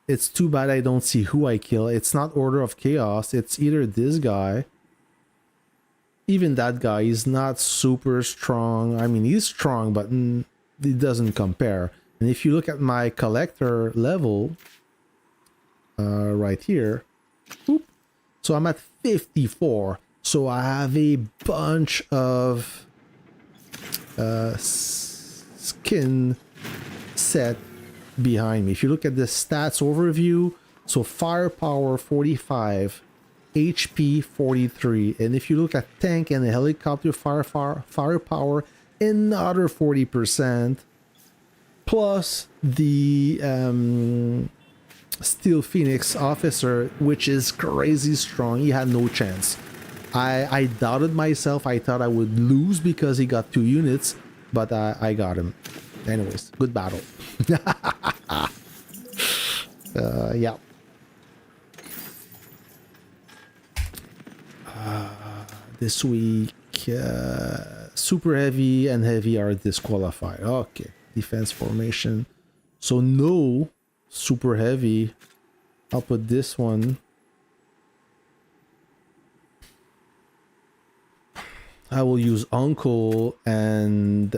It's too bad I don't see who I kill. It's not Order of Chaos. It's either this guy. Even that guy is not super strong. I mean, he's strong, but it doesn't compare. And if you look at my collector level, right here, whoop, so I'm at 54. So I have a bunch of skin set behind me. If you look at the stats overview, so firepower 45, HP 43, and if you look at tank and helicopter firepower, another 40%, plus the Steel Phoenix officer, which is crazy strong. He had no chance. I doubted myself. I thought I would lose because he got 2 units, but I got him. Anyways, good battle. Yeah. This week, super heavy and heavy are disqualified. Okay, defense formation. So no super heavy. I'll put this one. I will use Uncle and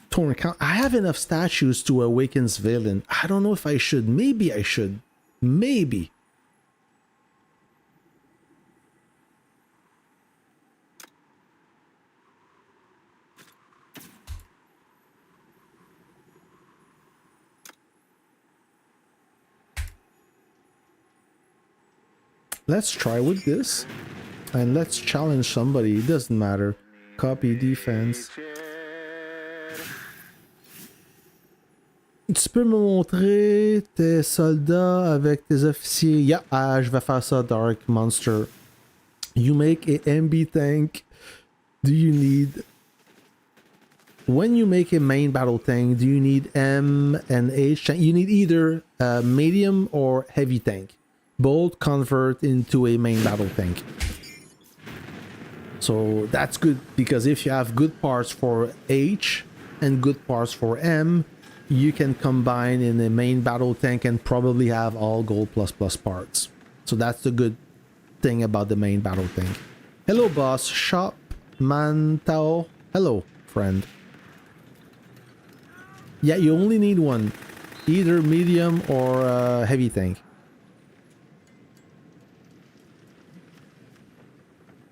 Torn Count. I have enough statues to Awakens Villain. I don't know if I should. Maybe I should. Maybe. Let's try with this. And let's challenge somebody. It doesn't matter. Copy defense. Tu peux me montrer tes soldats avec tes officiers? Yeah, je vais faire ça, Dark Monster. You make a MB tank. Do you need when you make a main battle tank, do you need M and H tank? You need either a medium or heavy tank. Both convert into a main battle tank. So that's good, because if you have good parts for H and good parts for M, you can combine in a main battle tank and probably have all gold plus parts. So that's the good thing about the main battle tank. Hello, boss. Shop Mantao. Hello, friend. Yeah, you only need one. Either medium or heavy tank.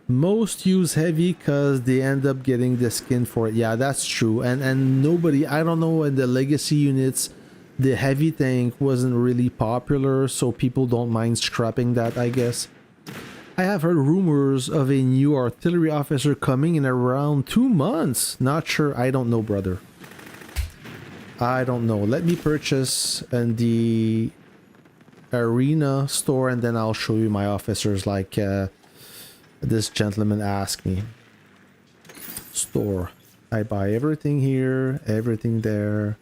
Most use heavy because they end up getting the skin for it. Yeah, that's true. And nobody, I don't know, in the legacy units, the heavy tank wasn't really popular, so people don't mind scrapping that, I guess. I have heard rumors of a new artillery officer coming in around 2 months. Not sure. I don't know, brother. I don't know. Let me purchase in the arena store, and then I'll show you my officers like this gentleman asked me. Store. I buy everything here, everything there.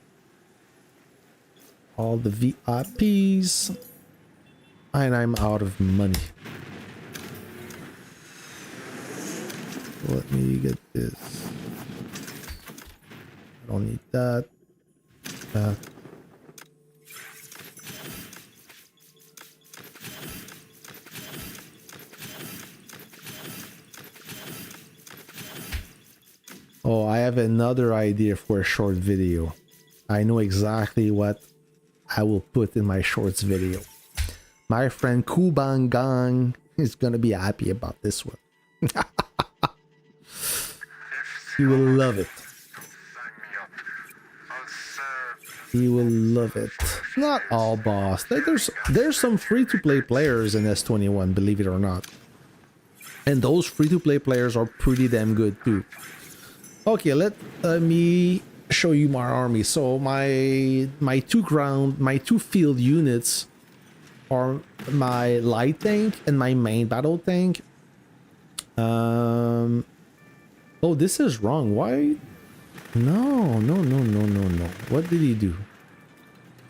All the VIPs. And I'm out of money. Let me get this. I don't need that. Oh, I have another idea for a short video. I know exactly what I will put in my shorts video. My friend Kuban Gang is gonna be happy about this one. You will love it. You will love it. Not all, boss. Like there's some free-to-play players in S21, believe it or not. And those free-to-play players are pretty damn good too. Okay, let me show you my army. So my two field units are my light tank and my main battle tank. Oh, this is wrong. Why? No. What did he do?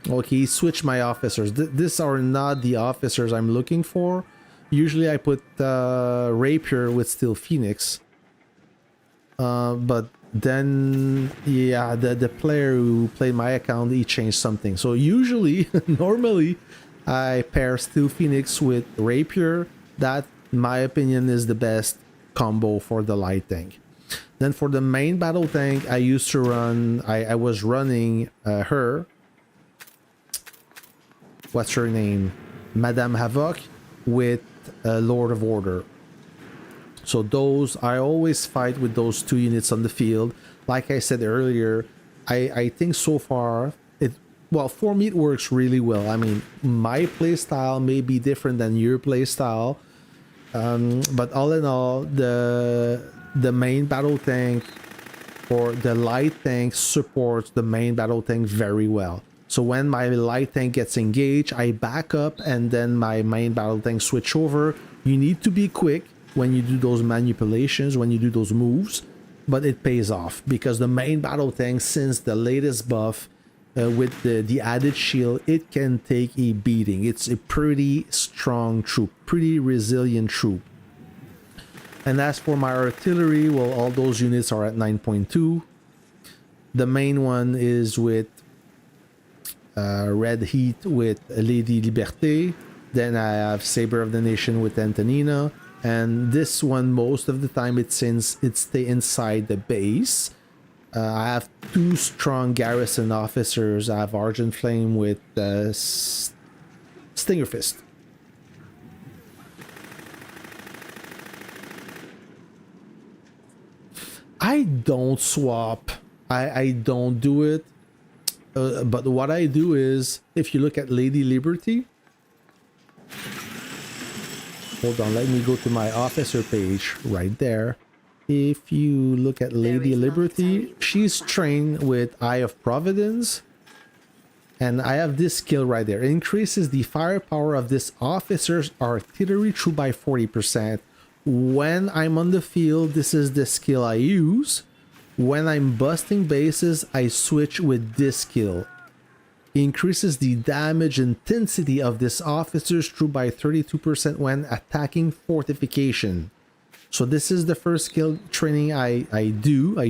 Okay, he switched my officers. These are not the officers I'm looking for. Usually I put Rapier with Steel Phoenix. But then, yeah, the player who played my account, he changed something. So usually, normally, I pair Steel Phoenix with Rapier. That, in my opinion, is the best combo for the light tank. Then for the main battle tank, I used to run, I was running her. What's her name? Madame Havoc with Lord of Order. So those, I always fight with those two units on the field. Like I said earlier, I think so far, well, for me it works really well. I mean, my playstyle may be different than your playstyle. But all in all, the main battle tank or the light tank supports the main battle tank very well. So when my light tank gets engaged, I back up and then my main battle tank switch over. You need to be quick when you do those manipulations, when you do those moves, but it pays off because the main battle tank, since the latest buff with the added shield, it can take a beating. It's a pretty strong troop, pretty resilient troop. And as for my artillery, well, all those units are at 9.2. The main one is with Red Heat with Lady Liberté. Then I have Saber of the Nation with Antonina. And this one, most of the time, it stay inside the base. I have two strong garrison officers. I have Argent Flame with Stinger Fist. I don't swap. I don't do it. But what I do is, if you look at Lady Liberty, hold on, let me go to my officer page right there. If you look at Lady Liberty, she's trained with Eye of Providence. And I have this skill right there. It increases the firepower of this officer's artillery troop by 40%. When I'm on the field, this is the skill I use. When I'm busting bases, I switch with this skill. Increases the damage intensity of this officer's troop by 32% when attacking fortification. So this is the first skill training I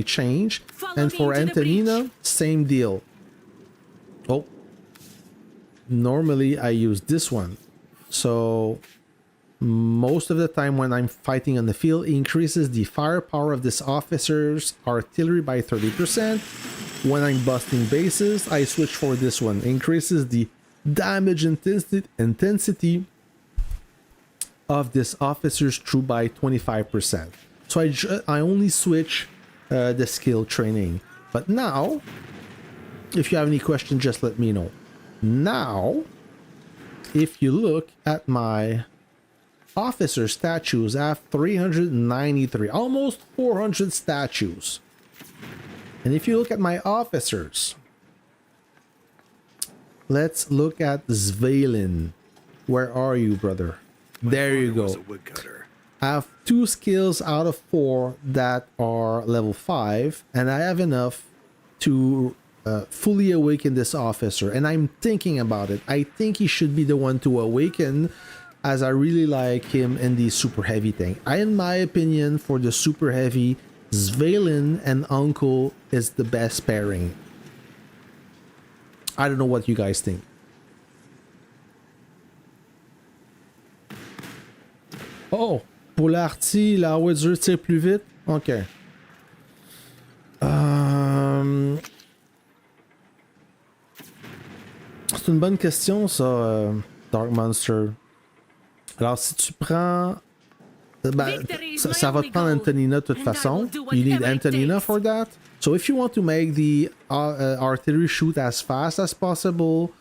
change. And for Antonina, same deal. Oh, normally I use this one. So most of the time when I'm fighting on the field, increases the firepower of this officer's artillery by 30%. When I'm busting bases, I switch for this one. Increases the damage intensity of this officer's troop by 25%. So I only switch the skill training. But now, if you have any questions, just let me know. Now, if you look at my officer statues, I have 393, almost 400 statues. And if you look at my officers, let's look at Svalin. Where are you, brother? There you go. I have 2 skills out of 4 that are level 5, and I have enough to fully awaken this officer. And I'm thinking about it. I think he should be the one to awaken, as I really like him in the super heavy tank. In my opinion, for the super heavy, Svalin and Uncle is the best pairing. I don't know what you guys think. Oh, pour l'arty, la Wizard tire plus vite? Ok. C'est une bonne question, ça, Dark Monster. Alors, si tu prends... Ben, ça va te prendre Antonina de toute façon. You need Antonina for that. So if you want to make the artillery shoot as fast as possible,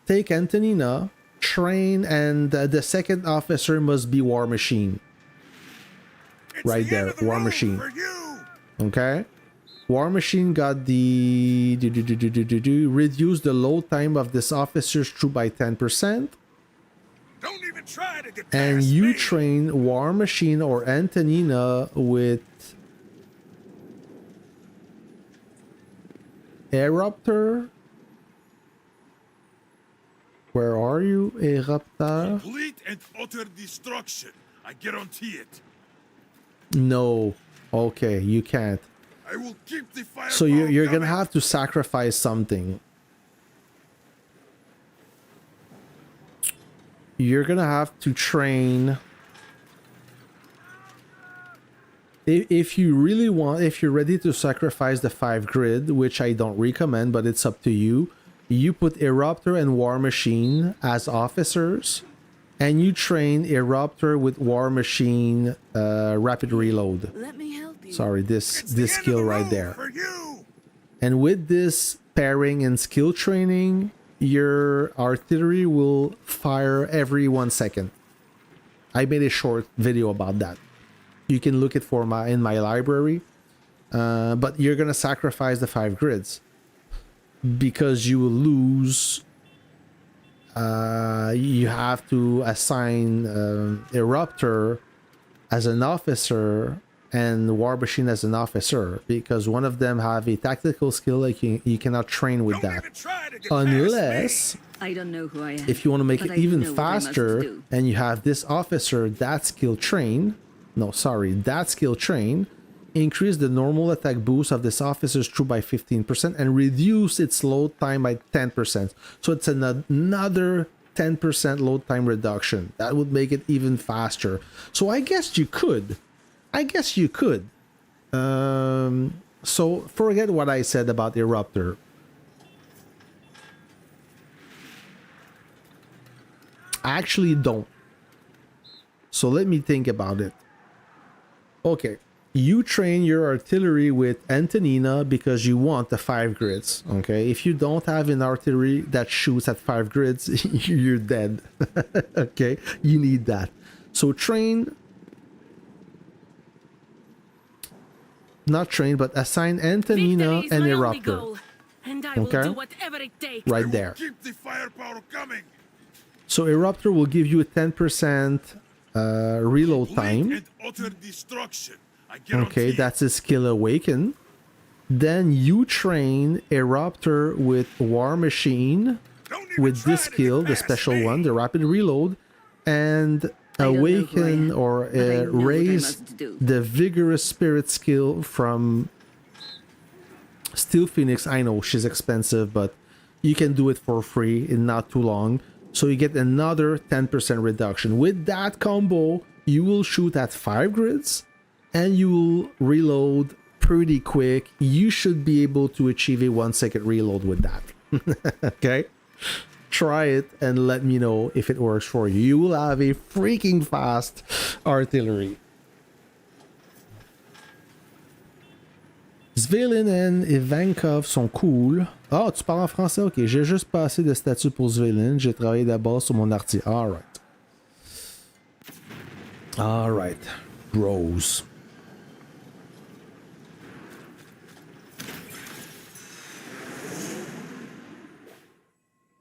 take Antonina, train, and the second officer must be War Machine. Right there, War Machine. Okay? War Machine got the... reduce the load time of this officer's troop by 10%. Don't even try to get And you train War Machine or Antonina with Eruptor. Where are you, Eruptor? Complete and utter destruction. I guarantee it. No. Okay, you can't. I will keep the fire. So you're gonna have to sacrifice something. You're gonna have to train. If you really want, if you're ready to sacrifice the 5 grid, which I don't recommend, but it's up to you, you put Eruptor and War Machine as officers, and you train Eruptor with War Machine rapid reload. Let me help you. Sorry, this skill right there. For you. And with this pairing and skill training, your artillery will fire every 1 second. I made a short video about that. You can look it for in my library. But you're gonna sacrifice the 5 grids because you will lose. You have to assign Eruptor as an officer and War Machine as an officer, because one of them have a tactical skill like you cannot train with that, unless I don't know who I am, if you want to make but it I even know what I must faster do. and you have this officer that skill train, increase the normal attack boost of this officer's troop by 15% and reduce its load time by 10%. So it's another 10% load time reduction. That would make it even faster. So I guess you could. So forget what I said about Eruptor. Actually don't. So let me think about it. Okay, you train your artillery with Antonina because you want the 5 grids. Okay, if you don't have an artillery that shoots at 5 grids, you're dead. Okay, you need that. So train, not train, but assign Antonina and Eruptor. Okay, right there. Keep the firepower coming. So Eruptor will give you a 10% reload time. And utter destruction. I guarantee Okay, that's his skill awaken. Then you train a Raptor with War Machine, Don't even with try this to get skill, the past special me. one, the Rapid Reload, and don't know who I awaken am, or but I know what I raise must do. the Vigorous Spirit skill from Steel Phoenix. I know she's expensive, but you can do it for free in not too long. So you get another 10% reduction. With that combo, you will shoot at 5 grids and you will reload pretty quick. You should be able to achieve a 1-second reload with that. Okay? Try it and let me know if it works for you. You will have a freaking fast artillery. Svelin et Ivankov sont cool. Ah, tu parles en français? Ok, j'ai juste pas assez de statut pour Svelin. J'ai travaillé d'abord sur mon artillerie. Alright. Alright. Bros.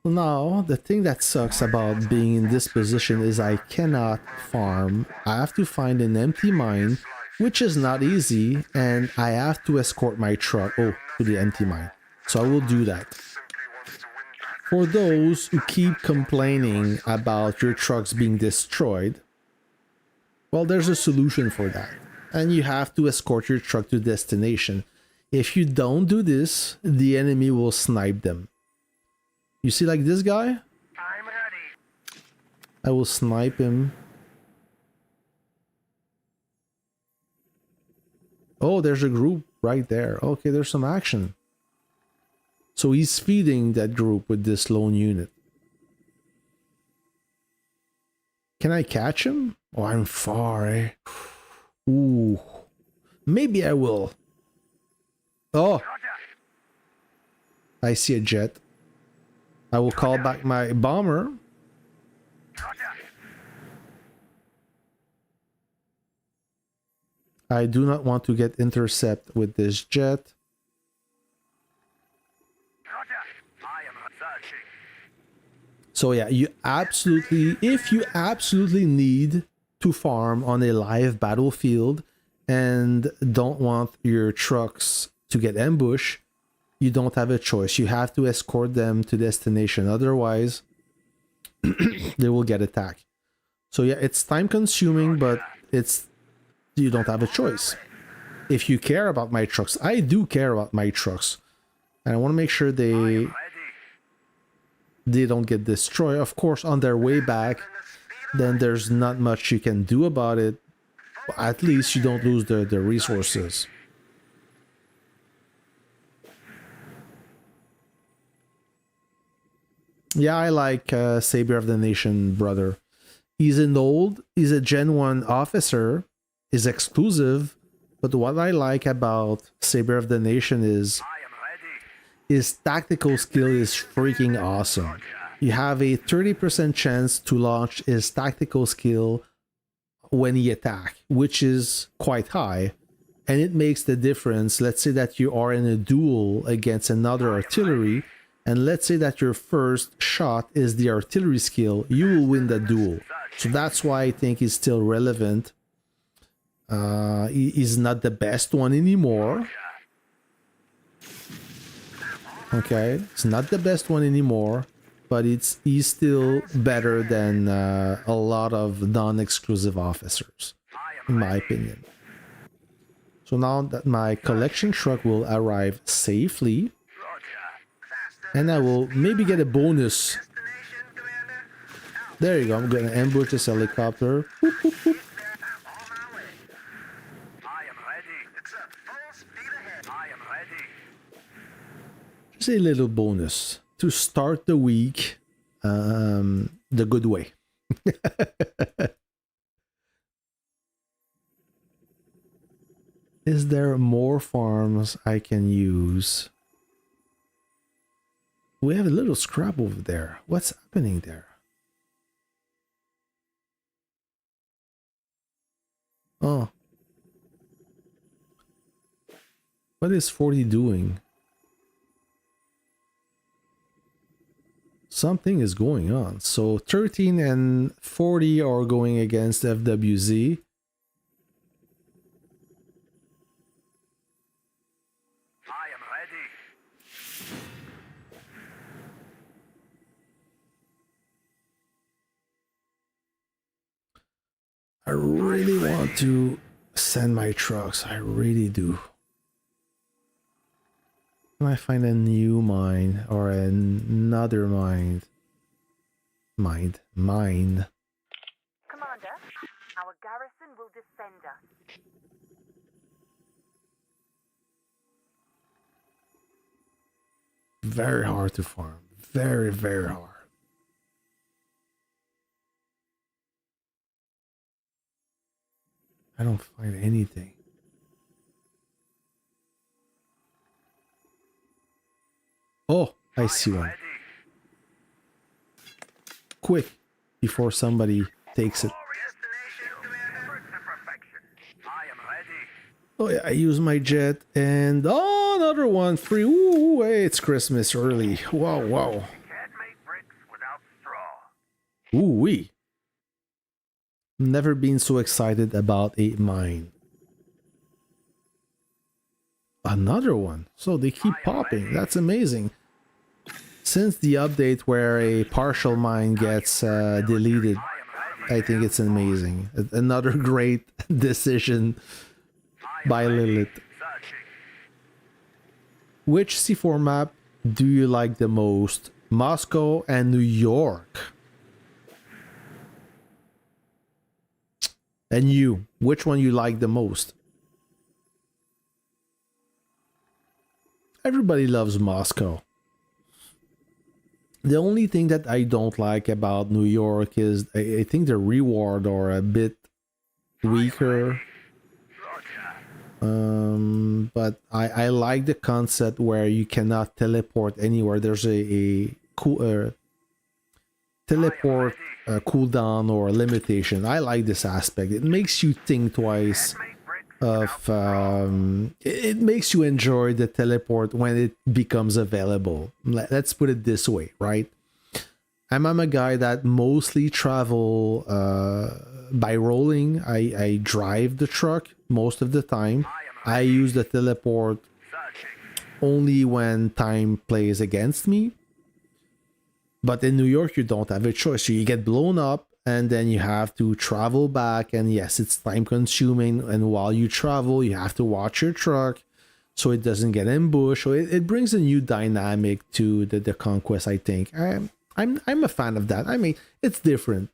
Now, the thing that sucks about being in this position is I cannot farm. I have to find an empty mine, which is not easy, and I have to escort my truck to the empty mine. So I will do that. For those who keep complaining about your trucks being destroyed, well, there's a solution for that. And you have to escort your truck to destination. If you don't do this, the enemy will snipe them. You see, like this guy? I'm ready. I will snipe him. Oh, there's a group right there. Okay, there's some action. So he's feeding that group with this lone unit. Can I catch him? Oh, I'm far, eh? Ooh. Maybe I will. Oh. I see a jet. I will call back my bomber. I do not want to get intercept with this jet. So yeah, you absolutely, if you absolutely need to farm on a live battlefield and don't want your trucks to get ambushed, you don't have a choice. You have to escort them to destination. Otherwise, they will get attacked. So yeah, it's time consuming, but you don't have a choice. If you care about my trucks, I do care about my trucks. And I want to make sure they don't get destroyed. Of course, on their way back, then there's not much you can do about it. At least you don't lose the resources. Yeah, I like Saber of the Nation, brother. He's a Gen 1 officer, is exclusive, but what I like about Saber of the Nation is his tactical skill is freaking awesome. You have a 30% chance to launch his tactical skill when he attacks, which is quite high, and it makes the difference. Let's say that you are in a duel against another artillery, and let's say that your first shot is the artillery skill, you will win the duel. So that's why I think he's still relevant. He's not the best one anymore. Okay, it's not the best one anymore, but he's still better than a lot of non-exclusive officers, in my opinion. So now that my collection truck will arrive safely, and I will maybe get a bonus. There you go, I'm gonna ambush this helicopter. Boop, boop, boop. Just a little bonus to start the week the good way. Is there more farms I can use? We have a little scrap over there. What's happening there? Oh. What is 40 doing? Something is going on. So 13 and 40 are going against FWZ. I really want to send my trucks. I really do. Can I find a new mine or another mine? Mine. Commander, our garrison will defend us. Very hard to farm. Very, very hard. I don't find anything. Oh, I see one. Quick, before somebody takes it. Oh yeah, I use my jet and oh, another one free. Ooh, hey, it's Christmas early. Wow, wow. Ooh wee. Never been so excited about a mine. Another one. So they keep popping. That's amazing. Since the update where a partial mine gets deleted, I think it's amazing. Another great decision by Lilith. Which C4 map do you like the most? Moscow and New York. And you, which one you like the most? Everybody loves Moscow. The only thing that I don't like about New York is I think the reward are a bit weaker. But I like the concept where you cannot teleport anywhere. There's a cool teleport cooldown or limitation. I like this aspect. It makes you think twice of it makes you enjoy the teleport when it becomes available. Let's put it this way, right? I'm a guy that mostly travel by rolling. I drive the truck most of the time. I use the teleport only when time plays against me. But in New York, you don't have a choice. So you get blown up and then you have to travel back. And yes, it's time consuming. And while you travel, you have to watch your truck so it doesn't get ambushed. So it brings a new dynamic to the Conquest, I think. I'm a fan of that. I mean, it's different.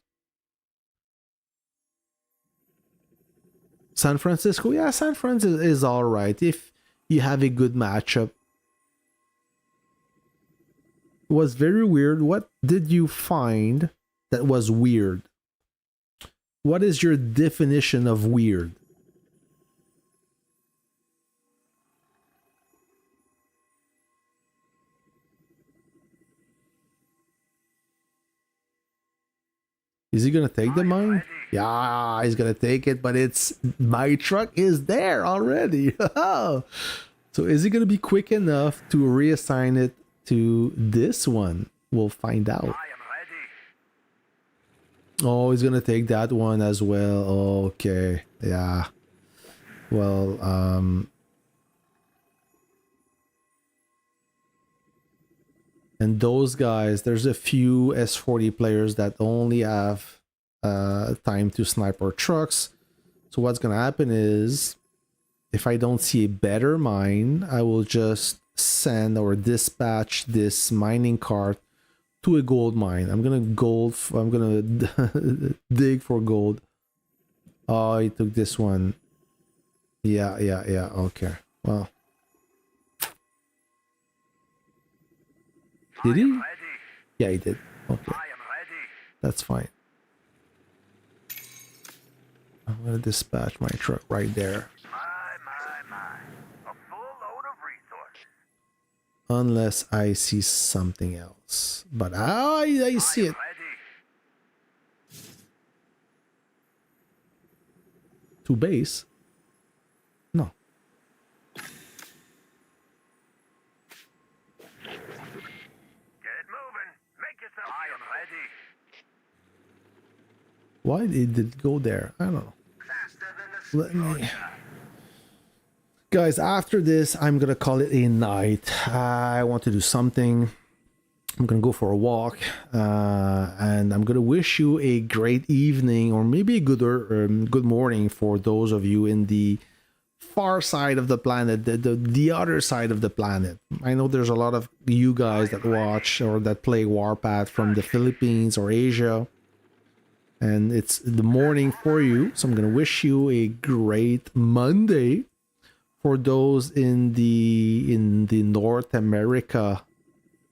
San Francisco, yeah, San Francisco is all right if you have a good matchup. It was very weird. What did you find that was weird? What is your definition of weird? Is he gonna take the mine? Yeah, he's gonna take it, but it's my truck is there already. So is he gonna be quick enough to reassign it to this one? We'll find out. Oh, he's gonna take that one as well. Okay, yeah. Well, and those guys, there's a few S40 players that only have time to sniper trucks. So what's gonna happen is, if I don't see a better mine, I will just send or dispatch this mining cart to a gold mine. I'm gonna dig for gold. Oh, he took this one. Yeah. Okay. Well. Did he? Yeah, he did. Okay. That's fine. I'm gonna dispatch my truck right there. A full load of resources. Unless I see something else. But I see it. To base? No. Why did it go there? I don't know. Let me... Guys, after this, I'm gonna call it a night. I want to do something. I'm gonna go for a walk, and I'm gonna wish you a great evening, or maybe a good morning for those of you in the far side of the planet, the other side of the planet. I know there's a lot of you guys that watch or that play Warpath from the Philippines or Asia, and it's the morning for you. So I'm gonna wish you a great Monday. For those in the North America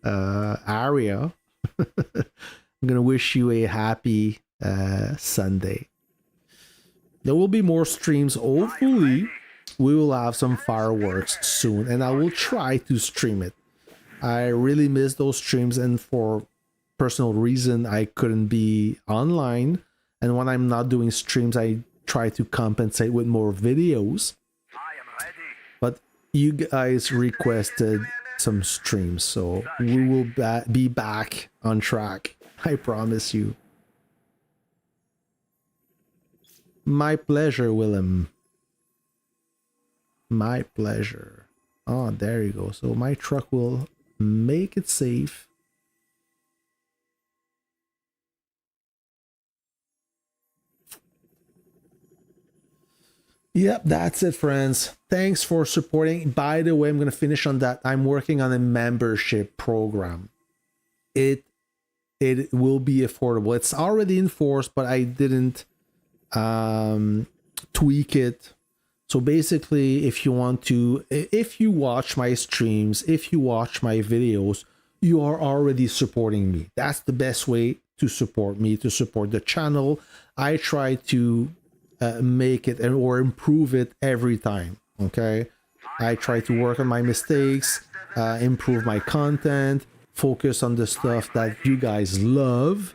area, I'm gonna wish you a happy Sunday. There will be more streams. Hopefully, we will have some fireworks soon, and I will try to stream it. I really miss those streams, and for personal reason, I couldn't be online. And when I'm not doing streams, I try to compensate with more videos. But you guys requested some streams, so we will be back on track. I promise you. My pleasure, Willem. My pleasure. Oh, there you go. So my truck will make it safe. Yep, that's it, friends. Thanks for supporting. By the way, I'm going to finish on that. I'm working on a membership program. It will be affordable. It's already enforced, but I didn't tweak it. So basically, if you watch my streams, if you watch my videos, you are already supporting me. That's the best way to support me, to support the channel. I try to make it or improve it every time. Okay, I try to work on my mistakes, improve my content, focus on the stuff that you guys love.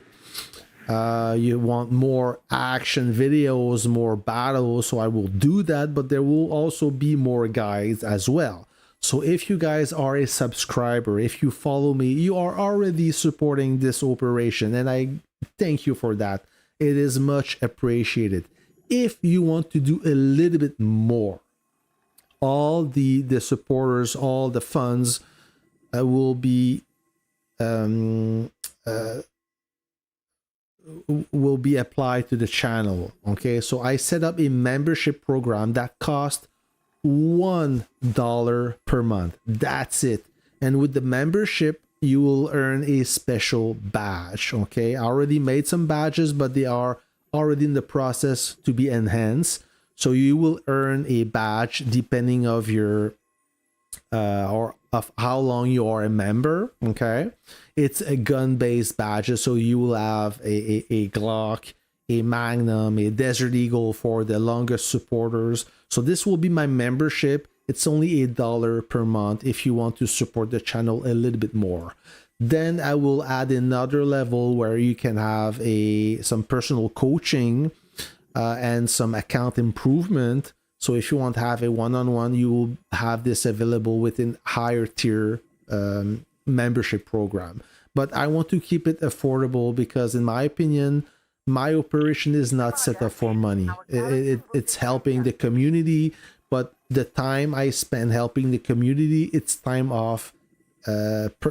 You want more action videos, more battles, so I will do that, but there will also be more guides as well. So if you guys are a subscriber, if you follow me, you are already supporting this operation, and I thank you for that. It is much appreciated. If you want to do a little bit more, all the supporters, all the funds will be applied to the channel. Okay, so I set up a membership program that costs $1 per month. That's it. And with the membership, you will earn a special badge. Okay, I already made some badges, but they are already in the process to be enhanced. So you will earn a badge depending of your or of how long you are a member. Okay, it's a gun-based badge, so you will have a Glock, a Magnum, a Desert Eagle for the longest supporters. So this will be my membership. It's only $1 per month if you want to support the channel a little bit more. Then I will add another level where you can have some personal coaching and some account improvement. So if you want to have a one-on-one, you will have this available within higher tier membership program. But I want to keep it affordable because, in my opinion, my operation is not set up for money. It's helping the community, but the time I spend helping the community, it's time off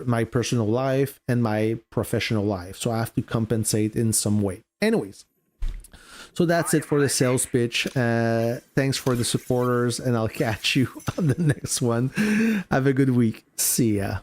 my personal life and my professional life. So I have to compensate in some way. Anyways. So that's it for the sales pitch. Thanks for the supporters, and I'll catch you on the next one. Have a good week. See ya.